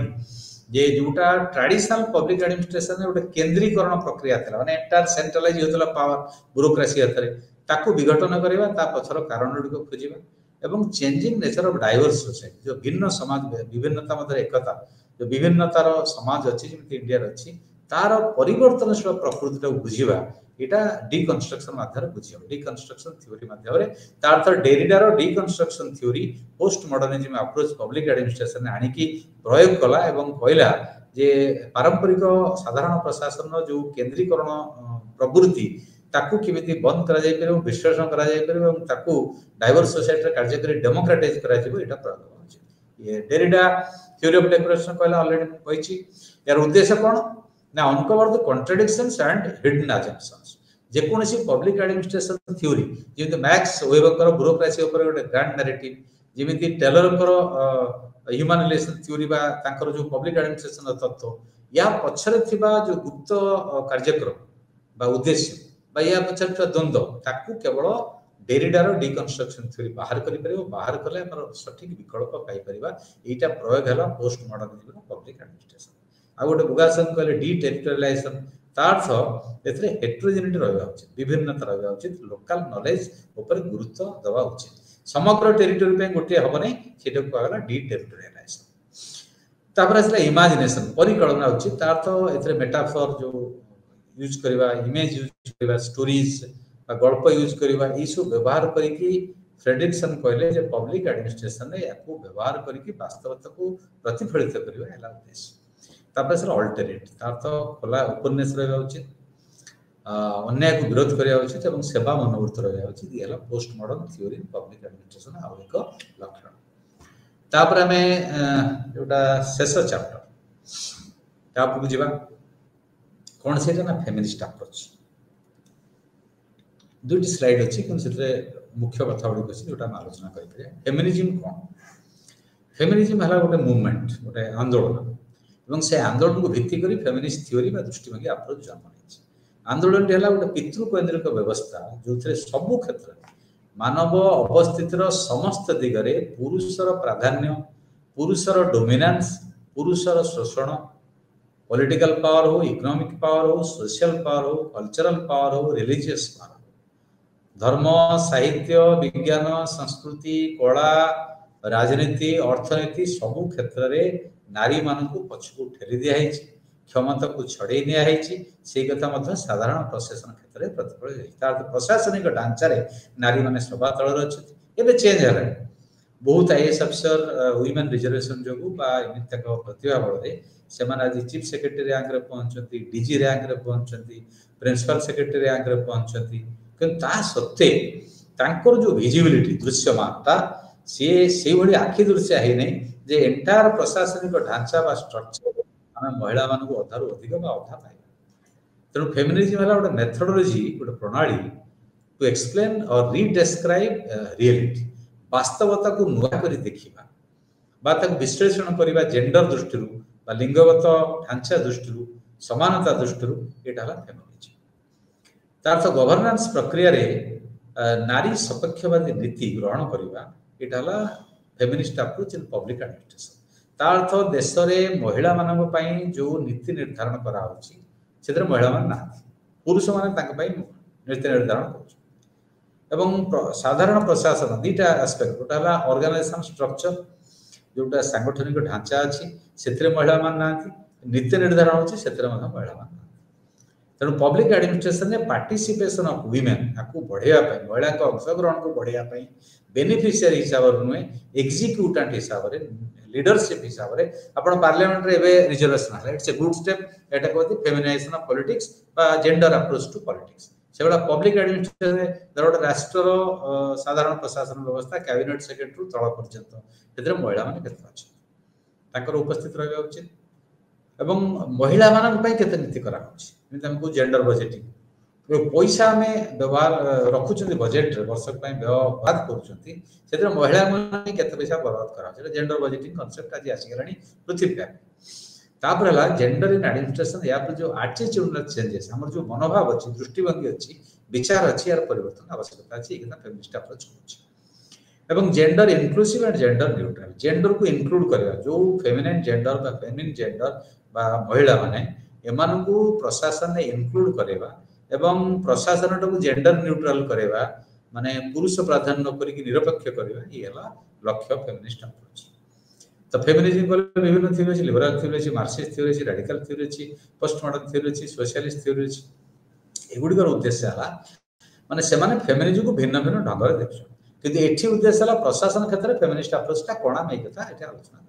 जे जोटा ट्रेडिशनल पब्लिक एडमिनिस्ट्रेशन गोटे केंद्रीकरण प्रक्रिया था माने एंटायर सेंट्रलाइज होतला पावर ब्यूरोक्रेसी हतरे ताकू विघटन करबा ता पछर कारण को खोजिबा एवं changing nature of diverse society जो भिन्न समाज विभिन्नता मध्य एकता जो विभिन्नतार समाज अछि जेमति इंडिया अछि तार परिवर्तनशील प्रकृति को बुझिबा एटा डिकंस्ट्रक्शन माध्यम बुझियो डिकंस्ट्रक्शन थ्योरी माध्यम रे तार डेरिडा रो deconstruction theory post modernism approach public administration ने आनी की प्रयोग कला एवं कहला जे पारंपरिक साधारण प्रशासन जो केंद्रीकरण प्रवृत्ति ताकू किमिति बंद करा जाय परबो विश्लेषण करा जाय परबो एवं ताकू डाइवर्स सोसाइटी रे कार्यकारी डेमोक्रेटाइज करा जेबो एटा प्रयोग होछि ये डेरिडा थ्योरी ऑफ डेमोक्रेसी कहला ऑलरेडी कहिछि यार उद्देश्य कोन ना uncover the contradictions and hidden assumptions जे कोनसी पब्लिक एडमिनिस्ट्रेशन थ्योरी जेमति मैक्स वेबर ब्यूरोक्रेसी ऊपर गोटे ग्रांड नैरेटिव जेमति टेलर ह्यूमन रिलेशन थ्योरी बा तांकर जो पब्लिक एडमिनिस्ट्रेशन तत्व या पछरे थिबा जो गुप्त कार्यक्रम बा उद्देश्य बा या पछरे थिबा द्वंद्व ताकू केवल डेरिडार डिकंस्ट्रक्शन थ्योरी बाहर करि परिबो बाहर करले हमर सठिक विकल्प पाई परिबा एटा प्रयोग हला पोस्ट मॉडर्निज्म पब्लिक एडमिनिस्ट्रेशन आ गोटे बुगासन कहले डिटेरिटोरियलाइजेशन तार्थ एथरे हेटेरोजेनिटी रहबा उचित विभिन्नता रहबा उचित लोकल नॉलेज ऊपर गुरुत्व देवा उचित समग्र टेरिटोरी पे गोटे हबो नै सेटा कहला डिटेरिटोरियलाइजेशन तापर असला इमेजिनेशन परिकल्पना उचित तार्थ एथरे मेटाफर जो यूज करबा इमेज यूज करबा स्टोरीज बा गल्प यूज करबा ई सब व्यवहार करिकि फ्रेडरिक्सन कहले जे पब्लिक एडमिनिस्ट्रेशन ने याकू व्यवहार करिकि वास्तवता को प्रतिफलित करबा एला उद्देश्य तापर सर अल्टरनेट तार तो खोला उपन्यास रहबा उचित अन्याय को विरोध करिया उचित एवं सेवा मनोवृत्ति रहबा उचित येला post modern theory public administration आ एक लक्षण तापर हमें जोटा शेष चैप्टर ताप बुझिबा कोन सेटा ना फेमिनिस्ट अप्रोच दुटी स्लाइड अछि कोन सेते मुख्य कथा बडी अछि जोटा आलोचना करि परिया फेमिनिज्म कोन फेमिनिज्म हला गोटे मूवमेंट गोटे आंदोलन एवं से आंदोलन को भित्ति करी फेमिनिस्ट थ्योरी बा दृष्टिभंगी अप्रोच जन्म नेछि आंदोलन हला गोटे पितृकेंद्रिक व्यवस्था जोथरे सब क्षेत्र मानव अवस्थितिर समस्त दिगरे पुरुषर प्राधान्य पुरुषर डोमिनेंस पुरुषर शोषण पॉलिटिकल पावर हो, इकोनॉमिक पावर हो, सोशल पावर हो, कल्चरल पावर हो, रिलीजियस पावर हो, धर्म, साहित्य, विज्ञान, संस्कृति, कला, राजनीति, अर्थनीति सबु क्षेत्र में नारी मान को पछकु ठेली दिया क्षमता को छड़े नि कथा साधारण प्रशासन क्षेत्र में प्रतिफल प्रशासनिक ढांचा नारी मैंने सभा तल अच्छे चेंज है बहुत आईएएस अफिसर वुमेन रिजर्वेशन जो प्रतिभा बल से आज चीफ सेक्रेटरी रैंक रे पहुंचती, डीजी रैंक रे पहुंचती, प्रिंसिपल सेक्रेटरी रैंक रे पहुंचती, किंतु सत्वे तांकर जो विजिबिलिटी दृश्यमानता सी से भली आखि दृश्य है नहीं जे एंटायर प्रशासनिक ढांचा बा स्ट्रक्चर आम महिला मान अधारू अधिक अधा पाइबा तेणु फेमिनिज्म है गोटे मेथडोलॉजी गोटे प्रणाली टू एक्सप्लेन और रीडेस्क्राइब रियलिटी वास्तवता को नुआ कर देखा बा विश्लेषण करने जेंडर दृष्टि लिंगगत ढांचा दृष्टि समानता दृष्टि यहाँ फेमिनिज्म तार अर्थ गवर्नेंस प्रक्रिया रे नारी सपक्षवादी नीति ग्रहण करवा यहाँ feminist approach in public administration तार अर्थ देश में महिला मान जो नीति निर्धारण कर महिला मान ना पुरुष मैंने नीति निर्धारण कर साधारण प्रशासन दुईटा एस्पेक्ट गोटे है ऑर्गेनाइजेशन स्ट्रक्चर जोटा सांगठनिक ढांचा अच्छी से महिला मान ना नीति निर्धारण होती महिला मान तेणु पब्लिक एडमिनिस्ट्रेशन में पार्टिसिपेशन ऑफ वुमेन आपको बढ़ावा महिला अंशग्रहण को बढ़ावा बेनिफिशियरी हिसाब से नुहे एग्जीक्यूटेंट हिसाब से लीडरशिप हिसाब से आप पार्लियामेंट रे रिजर्वेशन है इट्स ए गुड स्टेप एटा कहते फेमिनाइजेशन ऑफ पॉलिटिक्स बा जेंडर अप्रोच टू पॉलिटिक्स से पब्लिक एडमिनिस्ट्रेशन गोटे राष्ट्र साधारण प्रशासन व्यवस्था कैबिनेट सेक्रेटरी तल पर्यंत महिला मैंने केते उपस्थित रहा उचित एवं महिला मान केते नीति करा जेंडर बजेटिंग पैसा आम व्यवहार रखुच्च बजेट वर्षक व्यवहार कर महिला मैंने केते पैसा बर्बाद करा जेंडर बजेटिंग कनसेप्ट आज आसीगला पृथ्वी तापर है जेंडर इन एडमिनिस्ट्रेशन या जो एटीट्यूडल चेंजेस आम जो मनोभाव अच्छी दृष्टिभंगी अच्छी विचार अच्छी यार परिवर्तन आवश्यकता अच्छी फेमिनिस्ट अप्रोच कर gender inclusive and gender neutral gender को इनक्लूड करवा जो फेमिनिन जेंडर बा फेमिनिन जेंडर बा महिला माने एमान को प्रशासन ने इनक्लूड करवा एवं प्रशासन को जेंडर न्यूट्रल करवा माने पुरुष प्राधान्य करके निरपेक्ष करवा ये लक्ष्य फेमिनिस्ट अप्रोच तो फेमिनिज्म विभिन्न थ्योरी अच्छी लिबराल थ्योरी अच्छी मार्क्सिस्ट थ्योरी अच्छी रैडिकल थ्योरी अच्छी पोस्ट मॉडर्न थ्योरी अच्छी सोशलिस्ट थ्योरी अच्छी एगुड़िकर उद्देश्य है माने से फेमिनिज्म को भिन्न भिन्न ढंग से देखुं किंतु एठी उद्देश्य है प्रशासन क्षेत्र में फेमिनिस्ट अप्रोचटा कणा नहीं कथा ये आलोचना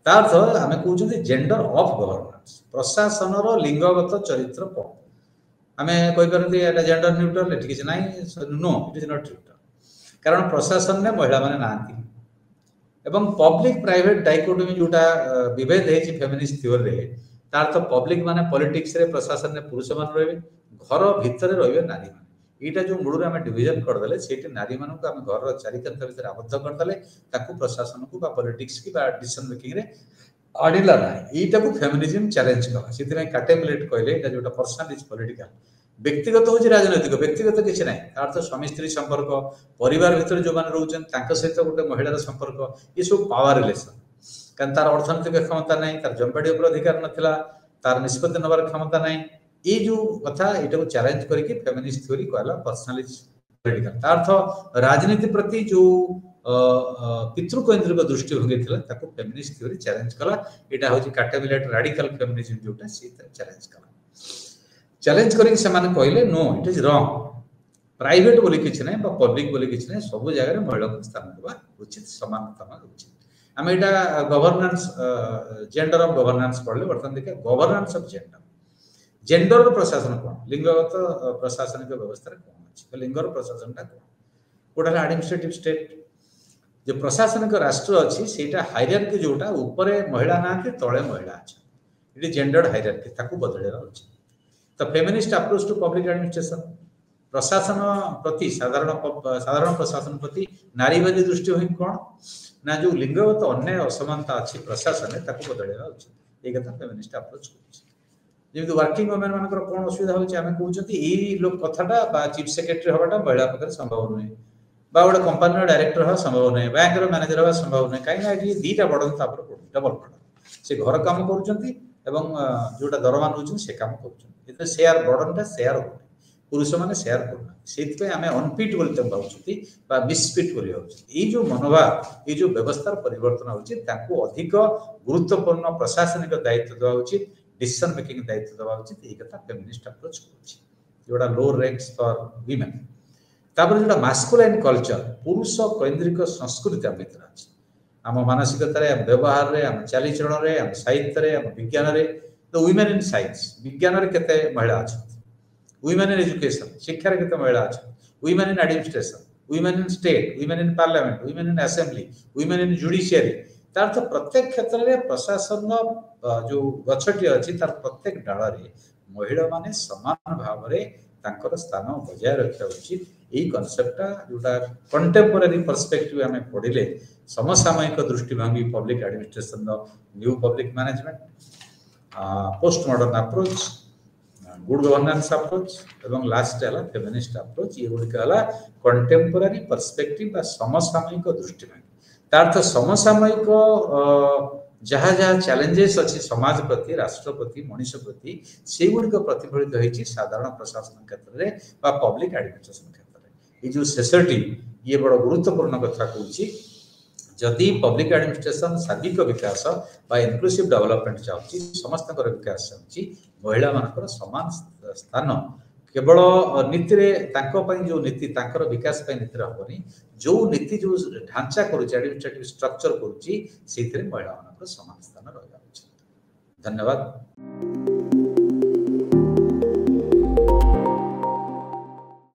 कर आम कहते जेंडर ऑफ गवर्नेंस प्रशासन लिंगगत चरित्र कौन आम कहीपर जेंडर न्यूट्रल ये किसी ना no it is not neutral कारण प्रशासन में महिला मैंने ना एवं पब्लिक प्राइवेट डाइकोटोमी जोटा विभेद है फेमिनिस्ट थ्योरी तार तो पब्लिक माने पॉलिटिक्स रे प्रशासन में पुरुष मान रहे घर भितर रही नारी मान यहाँ जो मूल आम डिविजन करदे से नारी मान को आम घर चारिकांत भितर आबद्ध करदे प्रशासन को पॉलिटिक्स की डिसीजन मेकिंग रे आड़िला ना यहीटा को फेमिनिज्म चैलेंज कला से काटेमिलेट कहले जो पर्सनल इज पॉलिटिकल व्यक्तिगत हूँ राजनैतिक व्यक्तिगत किसी ना अर्थ स्वामी स्त्री संपर्क परिवार भितर जो मैंने रोचन सहित गोटे महिलार संपर्क ये सब पावर रिलेसन कारण तार अर्थनैतिक क्षमता ना तार जमीबाड़ी उपर अधिकार नाला तार निष्पत्ति नबार क्षमता ना ये जो कथा यहाँ को चैलेंज करके फेमिनिस्ट थ्योरी कहला पर्सनलिज पॉलिटिकल तार अर्थ राजनीति प्रति जो पितृकैंद्रिक दृष्टिभंगी था फेमिनिस्ट थ्योरी चैलेंज कला यहाँ हूँ काटेमिलेट रैडिकल फेमिनिज्म जोटा सी चैलेंज कला चैलेंज करके कहले no it is wrong private बोली किसी ना पब्लिक बोली किसी ना सब जगह महिला को स्थान देवा उचित समानता उचित आम यहाँ गवर्नेंस जेंडर ऑफ गवर्नेंस पढ़ले बर्तमान देखिए गवर्नेंस ऑफ जेंडर प्रशासन कौन लिंगगत प्रशासनिक व्यवस्था कौन अच्छे लिंगर प्रशासन कौन गोटे एडमिनिस्ट्रेटिव स्टेट जो प्रशासनिक राष्ट्र अच्छी से हायरार्की जोटा ऊपर महिला ना तले महिला अच्छा ये जेंडर हायरार्की ताकू बदलवा उचित तो feminist approach to public administration प्रशासन प्रति साधारण प्रशासन प्रति नारीवादी दृष्टिभंगी कौन ना जो लिंगगत अन्याय असमानता अच्छी प्रशासन ताकू बदलवा उचित ये कथा फेमिनिस्ट अप्रोच जमी वर्किंग वुमेन मान कौन असुविधा होती आम कहते लोक कथाटा चीफ सेक्रेटरी हवाटा महिला पाखे संभव नुहे गोटे कंपानी डायरेक्टर हवा संभव नुहे बैंक मैनेजर हवा संभव नुहे कहीं दुईटा बर्डन डबल बर्डन से घर कम कर एवं जोटा दरमा नौ से काम कर शेयर बर्डनटा शेयर हो पुरुष मैंने शेयर करना से आम अनफिट बोलते भावुँ मिसफिट बोली भाई जो मनोभाव ये जो व्यवस्थार परिवर्तन हो अधिक गुरुत्वपूर्ण प्रशासनिक दायित्व देवा उचित डिसीजन मेकिंग दायित्व देवा उचित ये कथा फेमिनिस्ट अप्रोच जोड़ा लो रैंक्स फॉर वीमेन तापर जोड़ा मास्कुलाइन कल्चर पुरुष कैंद्रिक संस्कृति आम भीतर अच्छी आम मानसिकतार आम व्यवहार में आम चालीचलन आम साहित्य आम विज्ञान में तो वीमेन इन साइंस विज्ञान में केते महिला अच्छा women in education शिक्षार केते महिला अच्छा women in administration women in state women in parliament women in assembly women in judiciary तार तो प्रत्येक क्षेत्र में प्रशासन जो गछटी अछि तार प्रत्येक डाल रे महिला माने समान भाव रे तांकर स्थान बजाय रखा उचित यही कॉन्सेप्टटा जोटा कंटेम्पोरारी पर्सपेक्टिव आमे पढिले समसामयिक दृष्टिभंगी public administration new public management post modern approach good governance approach एवं लास्ट है फेमिनिस्ट अप्रोच ये गुड़िक है कंटेम्पोरारी पर्सपेक्टिव समसामयिक दृष्टिभंगी तार्थ समसामयिक जहाँ जहाँ चैलेंजेस अच्छी समाज प्रति राष्ट्र प्रति मनुष्य प्रति से गुड़िक प्रतिफलित होती साधारण प्रशासन क्षेत्र में पब्लिक एडमिनिस्ट्रेशन क्षेत्र में ये जो सेसटी ये बड़ गुरुत्वपूर्ण कथा कहूँ जदि पब्लिक एडमिनिस्ट्रेशन सार्विक विकास इनक्लूसिव डेवलपमेंट चाहिए समस्त विकास चाहिए महिला मानकर समान स्थान केवल नीति जो नीति विकास नीति हेनी जो नीति जो ढांचा करेडमिनिस्ट्रेटिव स्ट्रक्चर करुँच महिला मान समान स्थान रहा। धन्यवाद।